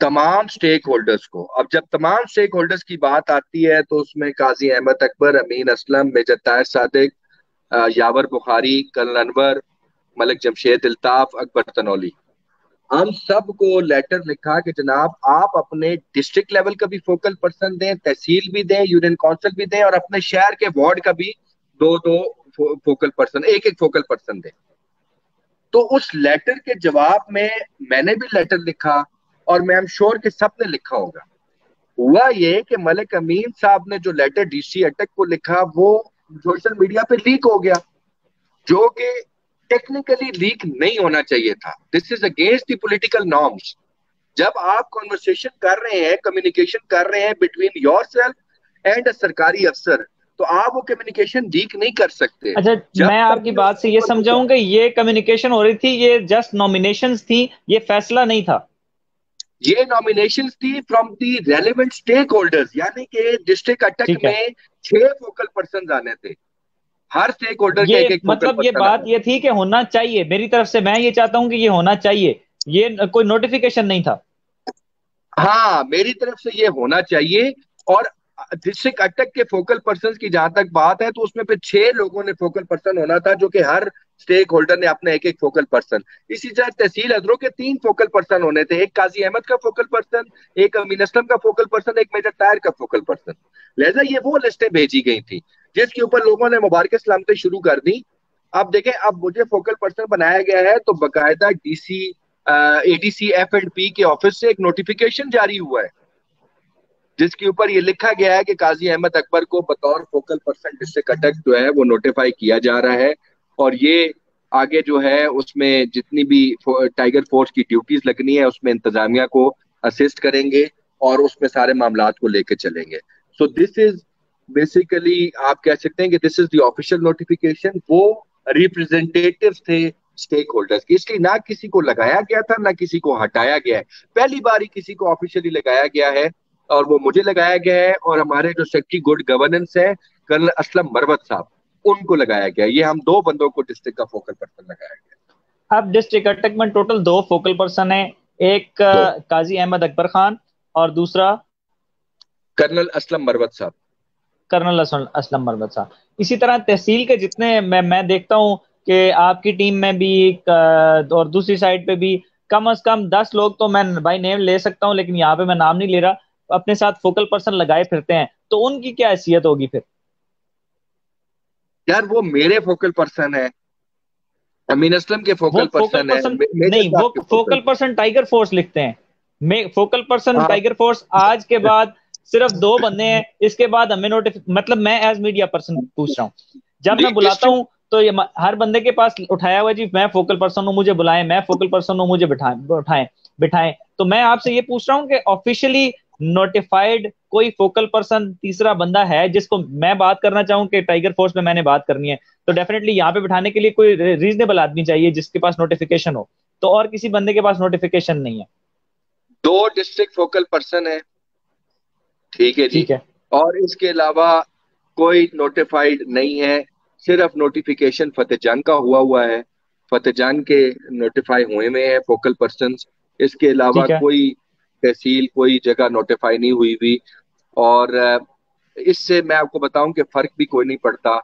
तमाम स्टेक होल्डर्स को, अब जब तमाम स्टेक होल्डर्स की बात आती है तो उसमें काजी अहमद अकबर, अमीन असलम, मेजर ताहिर सादिक, यावर बुखारी, कर्नल अनवर, मलिक जमशेद इल्ताफ, अकबर तनौली, हम सबको लेटर लिखा कि जनाब आप अपने डिस्ट्रिक्ट लेवल का भी फोकल पर्सन दें, तहसील भी दें, यूनियन काउंसिल भी दें और अपने शहर के वार्ड का भी दो दो फोकल पर्सन, एक एक फोकल पर्सन दें। तो उस लेटर के जवाब में मैंने भी लेटर लिखा और मैं एम श्योर कि सबने लिखा होगा। हुआ ये कि मलिक अमीन साहब ने जो लेटर डीसी अटक को लिखा वो सोशल मीडिया पे लीक हो गया, जो कि टेक्निकली लीक नहीं होना चाहिए था। This is against the political norms. जब आप कॉन्वर्सेशन कर रहे हैं, कम्युनिकेशन कर रहे हैं बिटवीन योर सेल्फ एंड अ सरकारी अफसर, तो आप वो कम्युनिकेशन लीक नहीं कर सकते अच्छा, जब मैं तक आपकी कि बात से उसके ये ऊपर कुछ। समझाऊं कि ये कम्युनिकेशन हो रही थी, ये जस्ट नॉमिनेशंस थी, ये फैसला नहीं था। ये नॉमिनेशंस थी from the relevant stakeholders, यानी कि डिस्ट्रिक्ट अटक ठीक है। में 6 फोकल पर्सन आने थे। हर स्टेक होल्डर के एक ये एक फोकल मतलब ये पर्सन बात आना ये थी कि होना चाहिए, मेरी तरफ से मैं ये चाहता हूं कि ये होना चाहिए, ये कोई नोटिफिकेशन नहीं था। था। हाँ, मेरी तरफ से ये होना चाहिए। और डिस्ट्रिक्ट अटक के फोकल पर्सन की जहां तक बात है तो उसमें फिर 6 लोगों ने फोकल पर्सन होना था, जो कि हर स्टेक होल्डर ने अपना एक एक फोकल पर्सन, इसी तरह तहसील अदरों के 3 फोकल पर्सन होने थे, एक काजी अहमद का फोकल पर्सन, एक अमीन असलम का फोकल पर्सन, एक मेजर ताहिर का फोकल पर्सन। लिहाजा ये वो लिस्टें भेजी गई थी जिसके ऊपर लोगों ने मुबारक सलामतें शुरू कर दी। अब देखें, अब मुझे फोकल पर्सन बनाया गया है तो बाकायदा डीसी एडीसी F&P के ऑफिस से एक नोटिफिकेशन जारी हुआ है जिसके ऊपर ये लिखा गया है कि काजी अहमद अकबर को बतौर फोकल पर्सन डिस्ट्रिक्ट अटक जो है वो नोटिफाई किया जा रहा है। और ये आगे जो है उसमें जितनी भी टाइगर फोर्स की ड्यूटीज लगनी है उसमें इंतजामिया को असिस्ट करेंगे और उसमें सारे मामलात को लेके चलेंगे। सो दिस इज बेसिकली, आप कह सकते हैं कि this is the official notification. वो रिप्रेजेंटेटिव थे स्टेक होल्डर्स की, इसलिए ना किसी को लगाया गया था ना किसी को हटाया गया है, पहली बार ही किसी को ऑफिशियली लगाया गया है और वो मुझे लगाया गया है और हमारे जो सेक्रेटरी गुड गवर्नेंस है कर्नल असलम मरवत साहब, उनको लगाया गया। ये हम 2 बंदों को डिस्ट्रिक्ट का फोकल पर्सन लगाया गया। अब डिस्ट्रिक्ट अटक में टोटल 2 फोकल पर्सन है, एक तो काजी अहमद अकबर खान और दूसरा कर्नल असलम मरवत साहब। कर्नल असलम मरवत साहब। इसी तरह तहसील के जितने मैं देखता हूँ कि आपकी टीम में भी और दूसरी साइड पे भी कम से कम 10 लोग तो मैं बाई नेम ले सकता हूँ, लेकिन यहाँ पे मैं नाम नहीं ले रहा, अपने साथ फोकल पर्सन लगाए फिरते हैं, तो उनकी क्या हैसियत होगी फिर? यार वो मेरे फोकल पर्सन है, अमीन असलम के वो फोकल फोकल पर्सन है, पर्सन मेजर नहीं, साहब वो के focal focal. Person tiger force लिखते हैं। फोकल पर्सन हाँ, टाइगर फोर्स आज के बाद सिर्फ 2 बंदे हैं, इसके बाद हमें मतलब मैं एज मीडिया पर्सन पूछ रहा हूँ, जब मैं बुलाता डिस्ट्रिक्ट। हूँ तो ये हर बंदे के पास उठाया हुआ जी मैं फोकल पर्सन हूँ मुझे बुलाएं, मैं फोकल पर्सन हूँ मुझे बिठाएं उठाएं बिठाएं। तो मैं आपसे ये पूछ रहा हूँ कि ऑफिशियली नोटिफाइड कोई फोकल पर्सन तीसरा बंदा है जिसको मैं बात करना चाहूँ कि टाइगर फोर्स में मैंने बात करनी है, तो डेफिनेटली यहाँ पे बिठाने के लिए कोई रीजनेबल आदमी चाहिए जिसके पास नोटिफिकेशन हो, तो और किसी बंदे के पास नोटिफिकेशन नहीं है। 2 डिस्ट्रिक्ट फोकल पर्सन है, ठीक है जी। ठीक है। और इसके अलावा कोई नोटिफाइड नहीं है, सिर्फ नोटिफिकेशन फतेह जंग का हुआ हुआ है, फतेह जंग के नोटिफाई हुए हुए हैं फोकल पर्संस। इसके अलावा ठीक है। कोई तहसील कोई जगह नोटिफाई नहीं हुई हुई। और इससे मैं आपको बताऊं कि फर्क भी कोई नहीं पड़ता।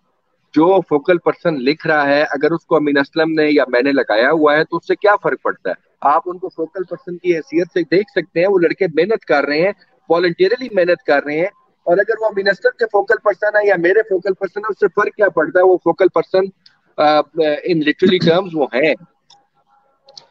जो फोकल पर्सन लिख रहा है अगर उसको अमीन असलम ने या मैंने लगाया हुआ है तो उससे क्या फर्क पड़ता है? आप उनको फोकल पर्सन की हैसियत से देख सकते हैं, वो लड़के मेहनत कर रहे हैं, वॉलंटियरली मेहनत कर रहे हैं। और अगर वो अमीन असलम के फोकल पर्सन है या मेरे फोकल पर्सन है उससे फर्क क्या पड़ता है? वो focal person in literally terms वो हैं,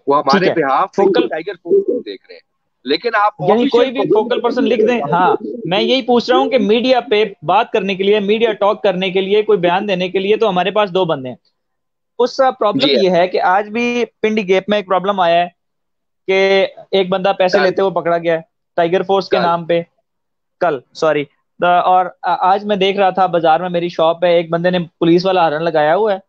वो ठीक हमारे है। बिहाफ पे फोकल टाइगर फोर्स को देख रहे हैं। लेकिन आप यानी ऑफिशियल कोई भी फोकल फोकल पर्सन लिख दें, पर्सन, हाँ। मैं यही पूछ रहा हूँ कि मीडिया पे बात करने के लिए, मीडिया टॉक करने के लिए, कोई बयान देने के लिए तो हमारे पास 2 बंदे हैं। उसका प्रॉब्लम जी है। ये है कि आज भी पिंडी गेप में एक प्रॉब्लम आया है कि एक बंदा पैसे कल लेते हुए पकड़ा गया है टाइगर फोर्स के कल नाम पे। कल, सॉरी। और आज मैं देख रहा था बाजार में, मेरी शॉप है, एक बंदे ने पुलिस वाला हॉर्न लगाया हुआ है।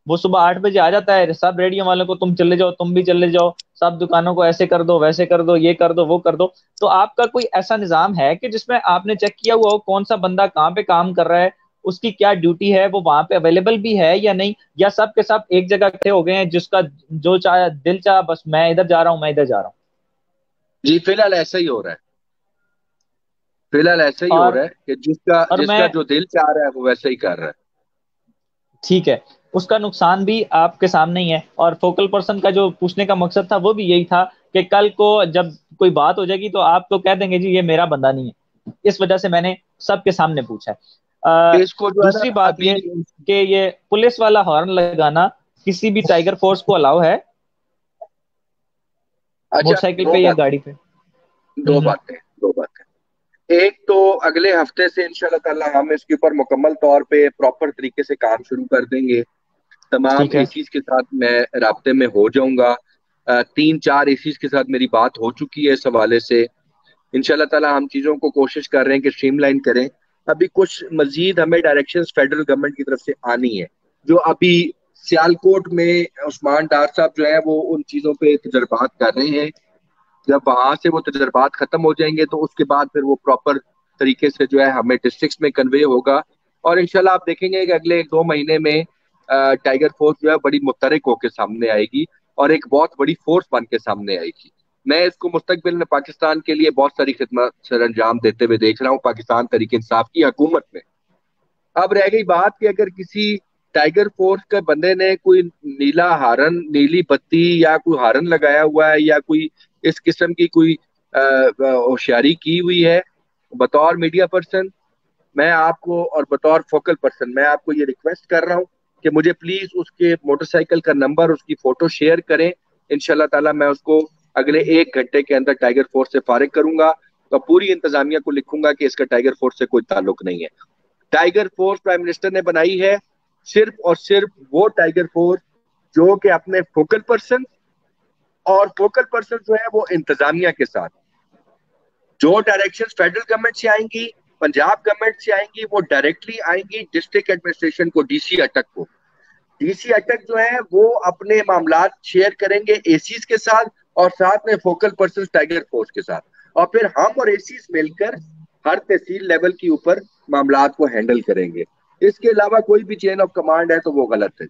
वो सुबह 8 बजे आ जाता है, सब रेडियो वालों को तुम चले जाओ, तुम भी चले जाओ, सब दुकानों को ऐसे कर दो वैसे कर दो, ये कर दो वो कर दो। तो आपका कोई ऐसा निजाम है कि जिसमें आपने चेक किया हुआ हो कौन सा बंदा कहाँ पे काम कर रहा है, उसकी क्या ड्यूटी है, वो वहां पे अवेलेबल भी है या नहीं, या सब के सब एक जगह इकट्ठे हो गए हैं जिसका जो चाहे दिल चाह बस मैं इधर जा रहा हूँ मैं इधर जा रहा हूँ? जी, फिलहाल ऐसा ही हो रहा है। फिलहाल ऐसा ही हो और रहा है कि जिसका और जिसका मैं, जो दिल चाह रहा है वो वैसा ही कर रहा है। ठीक है, उसका नुकसान भी आपके सामने ही है। और फोकल पर्सन का जो पूछने का मकसद था वो भी यही था कि कल को जब कोई बात हो जाएगी तो आप तो कह देंगे जी ये मेरा बंदा नहीं है, इस वजह से मैंने सबके सामने पूछा है। इसको जो है ना दूसरी बात अभी। ये कि ये पुलिस वाला हॉर्न लगाना किसी भी टाइगर फोर्स को अलाउ है, अच्छा, मोटरसाइकिल दो पे या बातें, गाड़ी पे? दो बातें, दो बातें। एक तो अगले हफ्ते से इंशाल्लाह ताला हम इसके ऊपर मुकम्मल तौर पे प्रॉपर तरीके से काम शुरू कर देंगे। तमाम ठीक है। एसीज के साथ मैं राब्ते में हो जाऊंगा। 3-4 एसीज के साथ मेरी बात हो चुकी है इस हवाले से। इंशाल्लाह ताला हम चीज़ों को कोशिश कर रहे हैं कि स्ट्रीमलाइन करें। अभी कुछ मजीद हमें डायरेक्शंस फेडरल गवर्नमेंट की तरफ से आनी है, जो अभी सियालकोट में उस्मान डार साहब जो है वो उन चीज़ों पे तजर्बात कर रहे हैं। जब वहां से वो तजर्बात खत्म हो जाएंगे तो उसके बाद फिर वो प्रॉपर तरीके से जो है हमें डिस्ट्रिक्ट्स में कन्वे होगा। और इंशाल्लाह आप देखेंगे कि अगले 1-2 महीने में टाइगर फोर्स जो है बड़ी मुतरक होकर सामने आएगी और एक बहुत बड़ी फोर्स बन के सामने आएगी। मैं इसको मुस्तकबिल में पाकिस्तान के लिए बहुत सारी खिदमत सर अंजाम देते हुए देख रहा हूँ पाकिस्तान तहरीक इंसाफ की हुकूमत में। अब रह गई बात कि अगर किसी टाइगर फोर्स के बंदे ने कोई नीला हारन, नीली बत्ती या कोई हारन लगाया हुआ है या कोई इस किस्म की कोई होशियारी की हुई है, बतौर मीडिया पर्सन मैं आपको और बतौर फोकल पर्सन मैं आपको ये रिक्वेस्ट कर रहा हूँ कि मुझे प्लीज उसके मोटरसाइकिल का नंबर, उसकी फोटो शेयर करें। इंशाल्लाह ताला मैं उसको अगले 1 घंटे के अंदर टाइगर फोर्स से फारिग करूंगा, तो पूरी इंतजामिया को लिखूंगा कि इसका टाइगर फोर्स से कोई ताल्लुक नहीं है। टाइगर फोर्स प्राइम मिनिस्टर ने बनाई है सिर्फ और सिर्फ वो टाइगर फोर्स जो कि अपने फोकल पर्सन, और फोकल पर्सन जो है वो इंतजामिया के साथ जो डायरेक्शंस फेडरल गवर्नमेंट से आएंगी, पंजाब गवर्नमेंट से आएंगी, वो डायरेक्टली आएंगी डिस्ट्रिक्ट एडमिनिस्ट्रेशन को, डीसी अटक को। डीसी अटक जो है वो अपने मामलात शेयर करेंगे एसीज के साथ और साथ में फोकल पर्सन टाइगर फोर्स के साथ, और फिर हम और एसीज मिलकर हर तहसील लेवल के ऊपर मामलात को हैंडल करेंगे। इसके अलावा कोई भी चेन ऑफ कमांड है तो वो गलत है।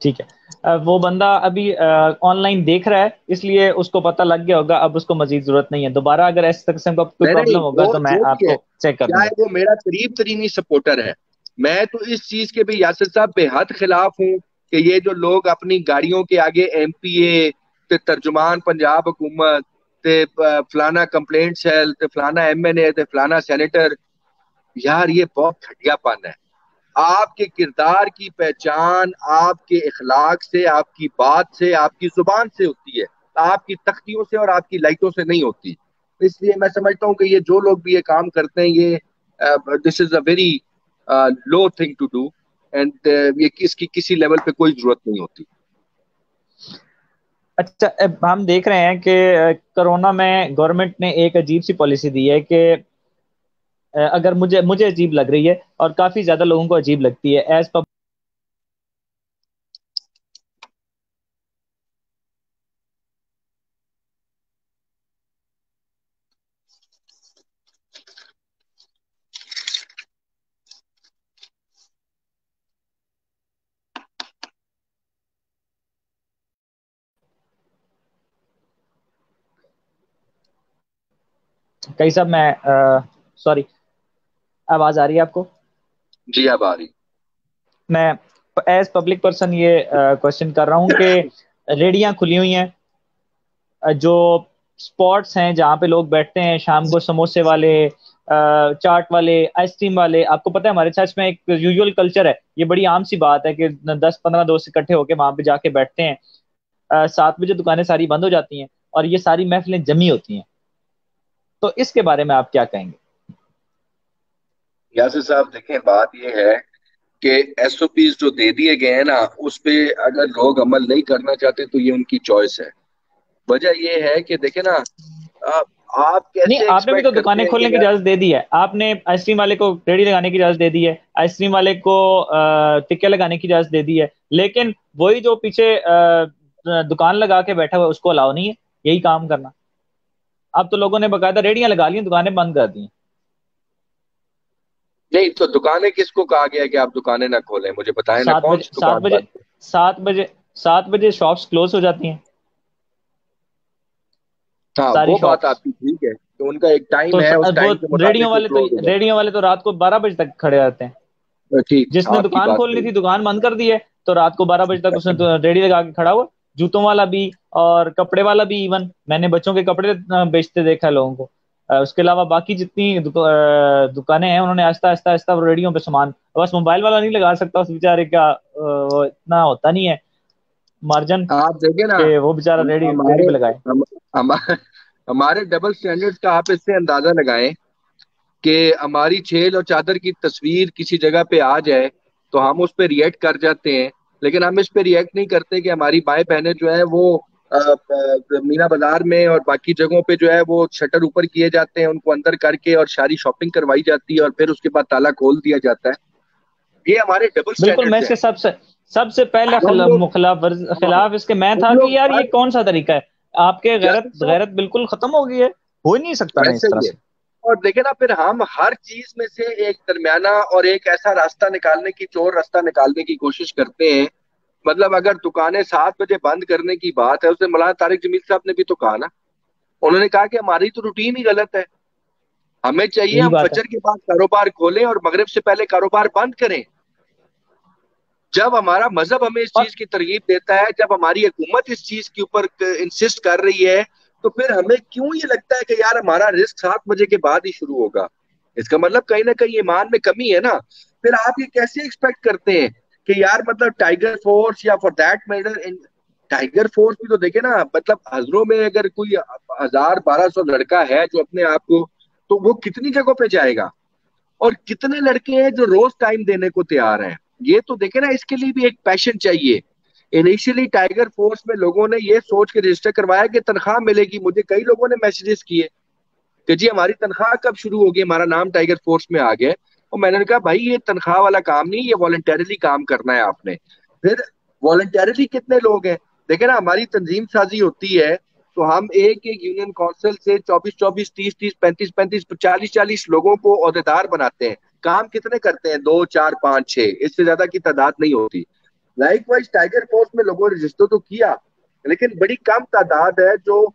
ठीक है। वो बंदा अभी ऑनलाइन देख रहा है, इसलिए उसको पता लग गया होगा, अब उसको मजीद जरूरत नहीं है। दोबारा अगर इस किस्म का कोई नहीं नहीं, प्रॉब्लम होगा वो तो मैं जो भी है, आपको चेक कर चाहे दूंगा। वो मेरा करीब तरीनी सपोर्टर है, मैं तो इस चीज के भी यासिर साहब बेहद खिलाफ हूँ कि ये जो लोग अपनी गाड़ियों के आगे एमपीए ते तर्जुमान पंजाब हुकूमत ते फलाना कंप्लेंट सेल ते फलाना एमएनए ते फलाना सेनेटर, यार ये बहुत घटियापन है। आपके किरदार की पहचान आपके इखलाक से, आपकी बात से, आपकी जुबान से होती है, आपकी तख्तियों से और आपकी लाइटों से नहीं होती। इसलिए मैं समझता हूँ कि ये जो लोग भी ये काम करते हैं, ये this is a very low thing to do, and ये इसकी किसी लेवल पे कोई जरूरत नहीं होती। अच्छा, अब हम देख रहे हैं कि कोरोना में गवर्नमेंट ने एक अजीब सी पॉलिसी दी है कि अगर मुझे मुझे अजीब लग रही है और काफी ज्यादा लोगों को अजीब लगती है, एज कई साहब मैं सॉरी, आवाज आ रही है आपको? जी अब आ रही। मैं एज पब्लिक पर्सन ये क्वेश्चन कर रहा हूँ कि रेडियां खुली हुई हैं, जो स्पॉट्स हैं जहाँ पे लोग बैठते हैं शाम को, समोसे वाले, चाट वाले, आइसक्रीम वाले, आपको पता है हमारे चर्च में एक यूजुअल कल्चर है, ये बड़ी आम सी बात है कि 10-15 दोस्त इकट्ठे होकर वहां पे जाके बैठते हैं। 7 बजे दुकानें सारी बंद हो जाती हैं और ये सारी महफिलें जमी होती हैं। तो इसके बारे में आप क्या कहेंगे? यासिर साहब देखें, बात ये है कि एसओपीज जो दे दिए गए हैं ना, उस पे अगर लोग अमल नहीं करना चाहते तो ये उनकी चॉइस है। वजह ये है कि देखे ना, आप, आप नहीं, कैसे आपने भी तो एक्सपेक्ट करते दुकानें हैं कि खोलने की यार। इजाजत दे दी है, आपने आइसक्रीम वाले को रेडी लगाने की इजाजत दे दी है, आइसक्रीम वाले को टिक्के लगाने की इजाजत दे दी है, लेकिन वही जो पीछे दुकान लगा के बैठा हुआ है उसको अलाउ नहीं है यही काम करना। अब तो लोगों ने बकायदा रेडियां लगा ली हैं, दुकानें बंद कर दी हैं। नहीं तो दुकानें किसको कहा गया है कि आप दुकानें ना खोलें? मुझे बताएं ना, सात कौन बजे सी सात दुकान बजे बंद है? 7 बजे 7 बजे शॉप्स क्लोज हो जाती हैं, हाँ सारी वो बात शॉप्स। आपकी ठीक है, तो उनका एक तो टाइम है, उस वो टाइम के मुताबिक वो क्लोज हो जाता रेडियो वाले तो रात को 12 बजे तक खड़े रहते हैं। है। ठीक, जिसने आपकी दुकान बात खोलनी सही थी दुकान बंद कर दी है, तो रात को 12 बजे तक उसने तो रेडी लगा के खड़ा हुआ। जूतों वाला भी और कपड़े वाला भी, इवन मैंने बच्चों के कपड़े बेचते देखा है लोगों को। उसके अलावा बाकी जितनी दुकानें हैं उन्होंने आहिस्ता आहिस्ता आहिस्ता रेडियो पे सामान, बस मोबाइल वाला नहीं लगा सकता उस बेचारे का, वो इतना होता नहीं है मार्जिन है। आप देखें ना, कि वो बेचारा रेडी रेडी हमारे पे लगाए। हम, हमारे डबल स्टैंडर्ड्स का आप इससे अंदाजा लगाएं कि हमारी छेल और चादर की तस्वीर किसी जगह पे आ जाए तो हम उस पर रिएक्ट कर जाते हैं, लेकिन हम इस पे रिएक्ट नहीं करते कि हमारी माएँ बहनें जो है वो मीना बाजार में और बाकी जगहों पे जो है वो शटर ऊपर किए जाते हैं, उनको अंदर करके और सारी शॉपिंग करवाई जाती है और फिर उसके बाद ताला खोल दिया जाता है। ये हमारे डबल बिल्कुल, मैं स्टैंडर्ड्स हैं। इसके सबसे सबसे पहले तो हम लोग खिलाफ इसके मैं हम था कि लोग यार ये हर कौन सा तरीका है, आपके गैरत जैसे सब गैरत बिल्कुल खत्म हो गई है, हो ही नहीं सकता ना वैसे इस तरह ही है। से। और देखे ना, फिर हम हर चीज में से एक दरमियाना और एक ऐसा रास्ता निकालने की, चोर रास्ता निकालने की कोशिश करते हैं। मतलब अगर दुकानें 7 बजे बंद करने की बात है, उसने मौलाना तारिक जमील साहब ने भी तो कहा ना, उन्होंने कहा कि हमारी तो रूटीन ही गलत है, हमें चाहिए यही हम बात है। फजर के बाद कारोबार खोलें और मगरिब से पहले कारोबार बंद करें। जब हमारा मजहब हमें इस और चीज की तरगीब देता है, जब हमारी हुकूमत इस चीज के ऊपर इंसिस्ट कर रही है, तो फिर हमें क्यों ये लगता है कि यार हमारा रिस्क 7 बजे के बाद ही शुरू होगा? इसका मतलब कहीं ना कहीं ईमान में कमी है ना। फिर आप ये कैसे एक्सपेक्ट करते हैं कि यार मतलब टाइगर फोर्स या for that matter tiger force भी तो देखे ना, मतलब हजरों में अगर कोई 1000-1200 लड़का है जो अपने आप को, तो वो कितनी जगहों पे जाएगा? और कितने लड़के हैं जो रोज टाइम देने को तैयार हैं? ये तो देखे ना, इसके लिए भी एक पैशन चाहिए। इनिशियली टाइगर फोर्स में लोगों ने ये सोच के रजिस्टर करवाया कि तनख्वाह मिलेगी। मुझे कई लोगों ने मैसेजेस किए कि जी हमारी तनख्वाह कब शुरू होगी, हमारा नाम टाइगर फोर्स में आ गया है। और मैंने कहा भाई ये तनख्वाह वाला काम नहीं, ये वॉलंटरली काम करना है आपने। फिर वॉलंटरली कितने लोग हैं? देखे ना, हमारी तंजीम साजी होती है तो हम एक एक यूनियन काउंसिल से 24-24, 30-30, 35-35, 40-40 लोगों को अहदेदार बनाते हैं। काम कितने करते हैं? 2, 4, 5, 6, इससे ज्यादा की तादाद नहीं होती। लाइकवाइज टाइगर फोर्स में लोगों ने रजिस्टर तो किया, लेकिन बड़ी कम तादाद है जो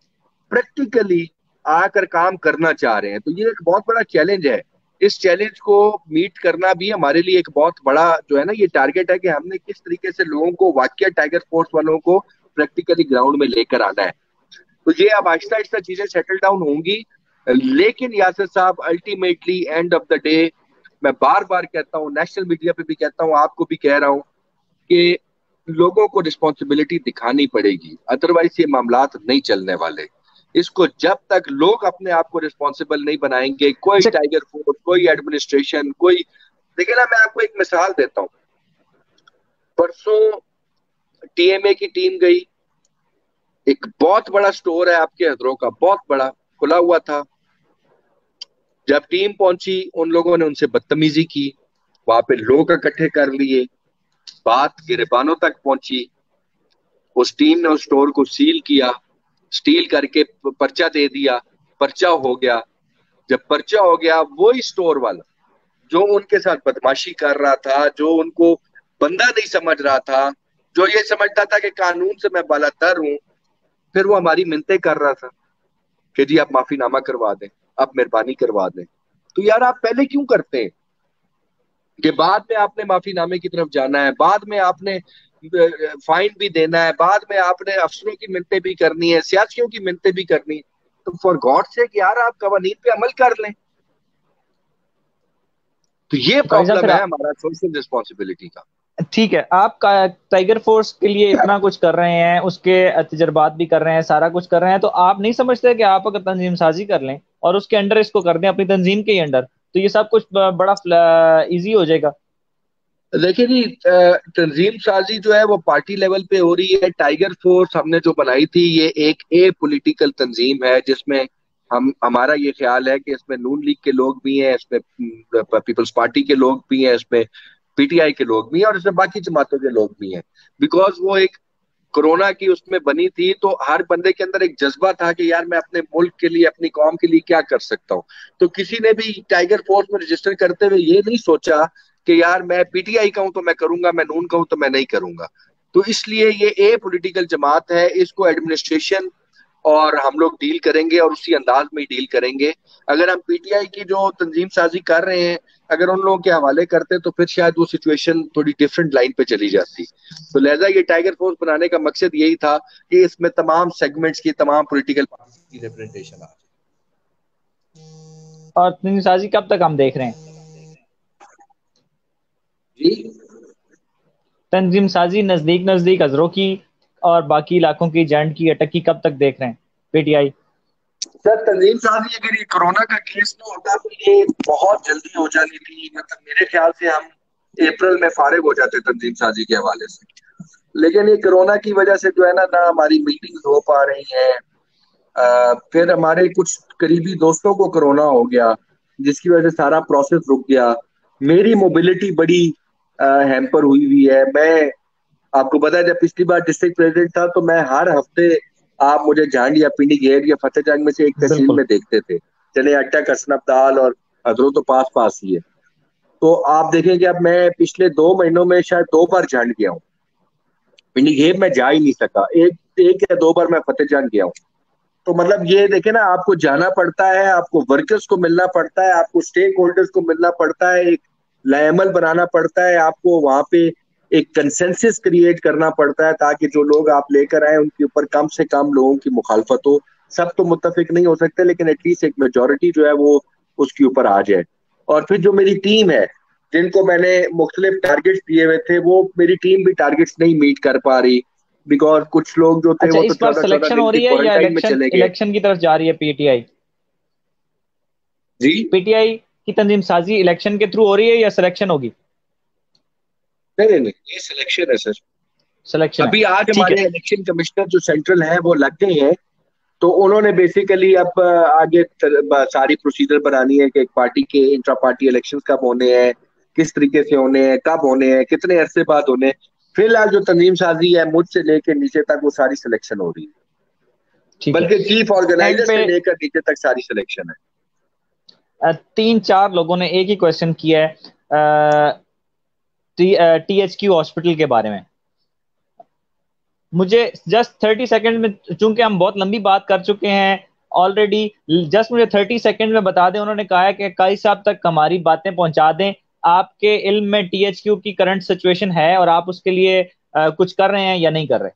प्रैक्टिकली आकर काम करना चाह रहे हैं। तो ये एक बहुत बड़ा चैलेंज है। इस चैलेंज को मीट करना भी हमारे लिए एक बहुत बड़ा जो है ना, ये टारगेट है कि हमने किस तरीके से लोगों को, वाकई टाइगर फोर्स वालों को प्रैक्टिकली ग्राउंड में लेकर आना है। तो ये अब आहिस्ता आहिस्ता चीजें सेटल डाउन होंगी। लेकिन यासिर साहब, ultimately end of the day, मैं बार बार कहता हूँ, नेशनल मीडिया पे भी कहता हूँ, आपको भी कह रहा हूँ कि लोगों को रिस्पॉन्सिबिलिटी दिखानी पड़ेगी, अदरवाइज ये मामलात नहीं चलने वाले। इसको जब तक लोग अपने आप को रिस्पॉन्सिबल नहीं बनाएंगे, कोई अच्छा, टाइगर फोर्स, कोई एडमिनिस्ट्रेशन, कोई, देखिए ना, मैं आपको एक मिसाल देता हूँ। परसों टीएमए की टीम गई, एक बहुत बड़ा स्टोर है आपके हजरों का, बहुत बड़ा, खुला हुआ था। जब टीम पहुंची, उन लोगों ने उनसे बदतमीजी की, वहां पे लोग इकट्ठे कर लिए, बात गिरबानों तक पहुंची। उस टीम ने उस स्टोर को सील किया, स्टील करके पर्चा दे दिया, पर्चा हो गया। जब पर्चा हो गया, वही स्टोर वाला जो उनके साथ बदमाशी कर रहा था, जो उनको बंदा नहीं समझ रहा था, जो ये समझता था कि कानून से मैं बालातर हूं, फिर वो हमारी मिन्नतें कर रहा था कि जी आप माफीनामा करवा दें, आप मेहरबानी करवा दें। तो यार आप पहले क्यों करते हैं कि बाद में आपने माफीनामे की तरफ जाना है, बाद में आपने फाइन भी देना है, बाद में आपने अफसरों की मिन्नतें भी करनी है, सियासियों की मिन्नतें भी करनी है? तो फॉर गॉड से यार आप कवानीन पे अमल कर लें। तो ये भाई साहब फिर प्रॉब्लम है हमारा सोशल रिस्पॉन्सिबिलिटी का। ठीक है, आप टाइगर फोर्स के लिए इतना कुछ कर रहे हैं, उसके तजर्बात भी कर रहे हैं, सारा कुछ कर रहे हैं, तो आप नहीं समझते कि आप अगर तंजीम साजी कर लें और उसके अंडर इसको कर दें, अपनी तंजीम के ही अंडर, तो ये सब कुछ बड़ा इजी हो जाएगा? देखिए जी, तंजीम साजी जो है वो पार्टी लेवल पे हो रही है। टाइगर फोर्स हमने जो बनाई थी, ये एक ए पॉलिटिकल तंजीम है, जिसमें हमारा ये ख्याल है कि इसमें नून लीग के लोग भी हैं, इसमें पीपल्स पार्टी के लोग भी हैं, इसमें पीटीआई के लोग भी हैं, और इसमें बाकी जमातों के लोग भी हैं। बिकॉज वो एक कोरोना की उसमें बनी थी, तो हर बंदे के अंदर एक जज्बा था कि यार मैं अपने मुल्क के लिए, अपनी कौम के लिए क्या कर सकता हूँ। तो किसी ने भी टाइगर फोर्स में रजिस्टर करते हुए ये नहीं सोचा कि यार मैं पीटीआई का हूं तो मैं करूंगा, मैं नून का हूं तो मैं नहीं करूंगा। तो इसलिए ये ए पॉलिटिकल जमात है, इसको एडमिनिस्ट्रेशन और हम लोग डील करेंगे और उसी अंदाज में ही डील करेंगे। अगर हम पीटीआई की जो तंजीम साजी कर रहे हैं, अगर उन लोगों के हवाले करते तो फिर शायद वो सिचुएशन थोड़ी डिफरेंट लाइन पे चली जाती। तो लिहाजा ये टाइगर फोर्स बनाने का मकसद यही था कि इसमें तमाम सेगमेंट्स की, तमाम पॉलिटिकल पार्टी की रिप्रेजेंटेशन आ और तंजीम साजी कब तक हम देख रहे हैं? जाए। जी तंजीम साजी नजदीक नजदीक अजरों की और बाकी इलाकों की जैंड की अटक की कब तक देख रहे हैं पीटीआई? सर, तंजीम साजी अगर ये कोरोना का केस ना होता तो ये बहुत जल्दी हो जानी थी। मतलब मेरे ख्याल से हम अप्रैल में फारिग हो जाते तंजीम साजी के हवाले से। लेकिन ये कोरोना की वजह से जो है ना हमारी मीटिंग्स हो पा रही हैं। फिर हमारे कुछ करीबी दोस्तों को कोरोना हो गया, जिसकी वजह से सारा प्रोसेस रुक गया। मेरी मोबिलिटी बड़ी हैम्पर हुई हुई है। मैं, आपको पता है, जब पिछली बार डिस्ट्रिक्ट प्रेसिडेंट था तो मैं हर हफ्ते, आप मुझे झांड या पिंडी घेर या फतेह जंग में से एक तहसील बिल्कुल। में देखते थे। चले अट्टा, कसनब दाल और हजरों तो पास पास ही है। तो आप देखें कि अब मैं पिछले 2 महीनों में शायद 2 बार झांड गया हूँ। पिंडी घेर में जा ही नहीं सका, एक एक या 2 बार मैं फतेह जंग गया हूँ। तो मतलब ये देखे ना, आपको जाना पड़ता है, आपको वर्कर्स को मिलना पड़ता है, आपको स्टेक होल्डर्स को मिलना पड़ता है, एक लाएमल बनाना पड़ता है आपको वहां पे। एक कंसेंसस क्रिएट करना पड़ता है ताकि जो लोग आप लेकर आए उनके ऊपर कम से कम लोगों की मुखालफत हो। सब तो मुत्तफिक नहीं हो सकते, लेकिन एटलीस्ट एक मेजोरिटी जो है वो उसके ऊपर आ जाए। और फिर जो मेरी टीम है, जिनको मैंने मुख्तलिफ टारगेट्स दिए हुए थे, वो मेरी टीम भी टारगेट्स नहीं मीट कर पा रही, बिकॉज कुछ लोग जो थे अच्छा, वो तो इस बार 14-14 सिलेक्शन दिन हो की रही है या क्वारंटाइन में इलेक्शन चले गए। इलेक्शन की तरफ जा रही है पीटीआई? जी पीटीआई की तंजीम साजी इलेक्शन के थ्रू हो रही है या सिलेक्शन होगी? नहीं नहीं नहीं, ये सिलेक्शन है सर। सिलेक्शन है। अभी आज ठीक हमारे है। इलेक्शन कमिश्नर जो सेंट्रल है वो लग गए हैं, तो उन्होंने बेसिकली अब आगे सारी प्रोसीजर बनानी है कि एक पार्टी के इंट्रा पार्टी इलेक्शन कब होने हैं, किस तरीके से होने हैं, कब होने हैं, कितने अरसे बाद होने हैं। फिलहाल जो तंजीम साजी है मुझसे लेके नीचे तक वो सारी सिलेक्शन हो रही है, ठीक है। बल्कि चीफ एंड ऑर्गेनाइजर पे से लेकर नीचे तक सारी सिलेक्शन है। तीन चार लोगों ने एक ही क्वेश्चन किया है टीएचक्यू हॉस्पिटल के बारे में। मुझे जस्ट 30 सेकंड में, चूंकि हम बहुत लंबी बात कर चुके हैं ऑलरेडी, जस्ट मुझे 30 सेकंड में बता दें। उन्होंने कहा है कि काई साहब तक हमारी बातें पहुंचा दें। आपके इल्म में टीएचक्यू की करंट सिचुएशन है और आप उसके लिए कुछ कर रहे हैं या नहीं कर रहे?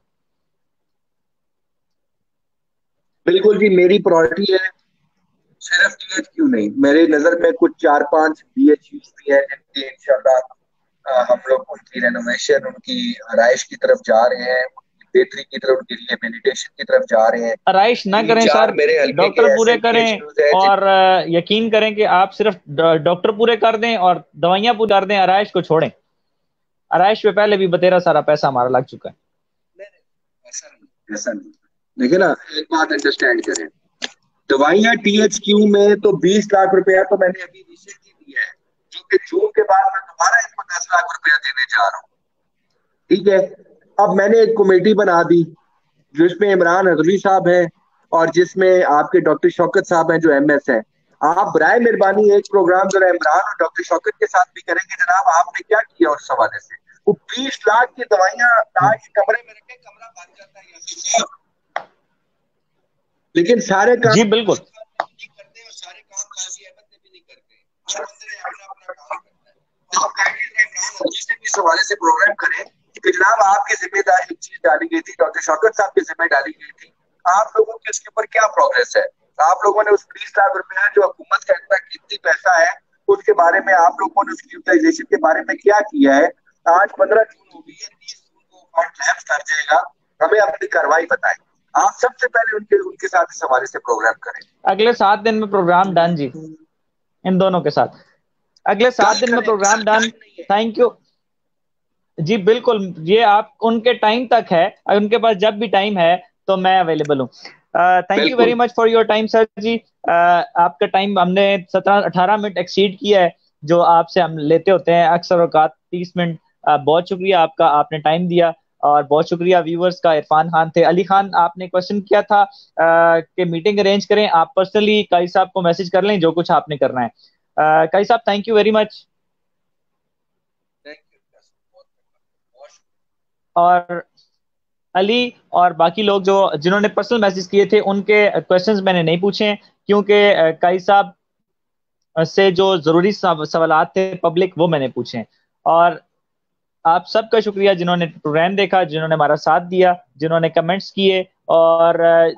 बिल्कुल जी, मेरी प्रायोरिटी है। सिर्फ टीएचक्यू नहीं, मेरे नजर में कुछ 4-5 बीएचयू भी है जिनके इंशाल्लाह हम लोग उनकी रेनोवेशन, उनकी आराइश की तरफ जा रहे हैं, उनकी बेहतरी की तरफ, उनकी रिहेबिलिटेशन की तरफ जा रहे हैं। आराइश ना तीन करें चार सर, मेरे हल्के के डॉक्टर ऐसे पूरे करें बीएचयूज है जिन और यकीन करें कि आप सिर्फ डॉक्टर पूरे कर दें और दवाइयां पूरी कर दें, आराइश को छोड़ें। आराइश पे पहले भी बतेरा सारा पैसा हमारा लग चुका है। नहीं नहीं, ऐसा नहीं, ऐसा नहीं। देखिए ना, एक बात अंडरस्टैंड करें, दवाइयां टीएचक्यू में तो 20 लाख रुपया तो मैंने अभी रिसेंटली दिया है, जो कि जून के बाद मैं दोबारा इनको 10 लाख रुपया देने जा रहा हूँ। ठीक है। अब मैंने एक कमेटी बना दी जिसमें इमरान हजवी साहब है और जिसमें आपके डॉक्टर शौकत साहब हैं जो एमएस हैं। आप बराए मेहरबानी एक प्रोग्राम जरा इमरान और डॉक्टर शौकत के साथ भी करेंगे, जनाब आपने क्या किया उस हवाले से। वो 20 लाख की दवाइयां आज कमरे में रखे, कमरा बन जाता है यासीन साहब, लेकिन सारे काम जी इमरान बिल्कुल। खान ने भी नहीं करते और सारे काम काजी अहमद ने भी नहीं करते। हर बंदे ने अपना अपना काम करना है। तो आप काइंडली इमरान हजवी से भी इस हवाले से प्रोग्राम करें कि जनाब आपकी जिम्मेदारी एक चीज डाली गई थी, डॉक्टर शौकत साहब की जिम्मे डाली गई थी, आप लोगों की उसके ऊपर क्या प्रोग्रेस है। आप लोगों ने उस 20 लाख रुपया जो हुकूमत का इतना कीमती पैसा है उसके बारे में आप लोगों ने उसकी यूटिलाइजेशन के बारे में क्या किया है। आज 15 जून हो गई है, 30 जून को अकाउंट लैप्स कर जाएगा, हमें अपनी कार्रवाई बताएं। आप सबसे पहले उनके उनके साथ इस हवाले से प्रोग्राम करें। अगले 7 दिन में प्रोग्राम डन जी, इन दोनों के साथ अगले सात कल दिन में करें प्रोग्राम सर, डन। टाइम नहीं है। थैंक यू जी, बिल्कुल। ये आप उनके टाइम तक है, उनके पास जब भी टाइम है तो मैं अवेलेबल हूँ। थैंक यू वेरी बिल्कुल। Much for your time sir जी। आपका टाइम हमने 17-18 मिनट एक्सीड किया है, जो आपसे हम लेते होते हैं अक्सर औकात 30 मिनट। बहुत शुक्रिया आपका, आपने टाइम दिया। और बहुत शुक्रिया व्यूवर्स का। इरफान खान थे। अली खान, आपने क्वेश्चन किया था कि मीटिंग अरेंज करें। आप पर्सनली काई साहब को मैसेज कर लें जो कुछ आपने करना है। काई साहब, thank you very much. Thank you, बहुत बहुत और अली और बाकी लोग जो जिन्होंने पर्सनल मैसेज किए थे, उनके क्वेश्चंस मैंने नहीं पूछे हैं, क्योंकि काई साहब से जो जरूरी सवालात थे पब्लिक, वो मैंने पूछे हैं। और आप सबका शुक्रिया जिन्होंने प्रोग्राम देखा, जिन्होंने हमारा साथ दिया, जिन्होंने कमेंट्स किए। और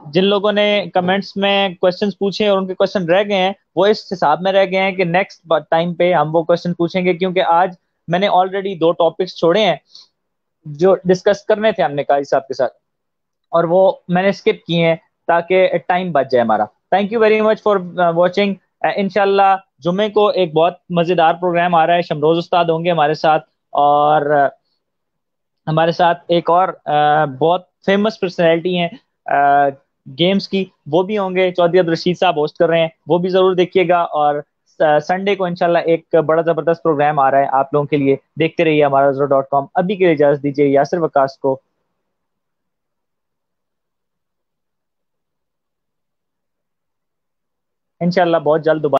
जिन लोगों ने कमेंट्स में क्वेश्चंस पूछे और उनके क्वेश्चन रह गए हैं, वो इस हिसाब में रह गए हैं कि नेक्स्ट टाइम पे हम वो क्वेश्चन पूछेंगे, क्योंकि आज मैंने ऑलरेडी 2 टॉपिक्स छोड़े हैं जो डिस्कस करने थे हमने काजी साहब के साथ, और वो मैंने स्किप किए हैं ताकि टाइम बच जाए हमारा। Thank you very much for watching. इंशाल्लाह जुमे को एक बहुत मजेदार प्रोग्राम आ रहा है, शमरोज उस्ताद होंगे हमारे साथ। और हमारे साथ एक और बहुत फेमस पर्सनैलिटी हैं गेम्स की, वो भी होंगे। चौधरी अब्दुल रशीद साहब होस्ट कर रहे हैं, वो भी जरूर देखिएगा। और संडे को इंशाल्लाह एक बड़ा जबरदस्त प्रोग्राम आ रहा है आप लोगों के लिए। देखते रहिए हमारा Zoro.com। अभी के लिए इजाजत दीजिए यासिर वकास को। इंशाल्लाह बहुत जल्द दोबारा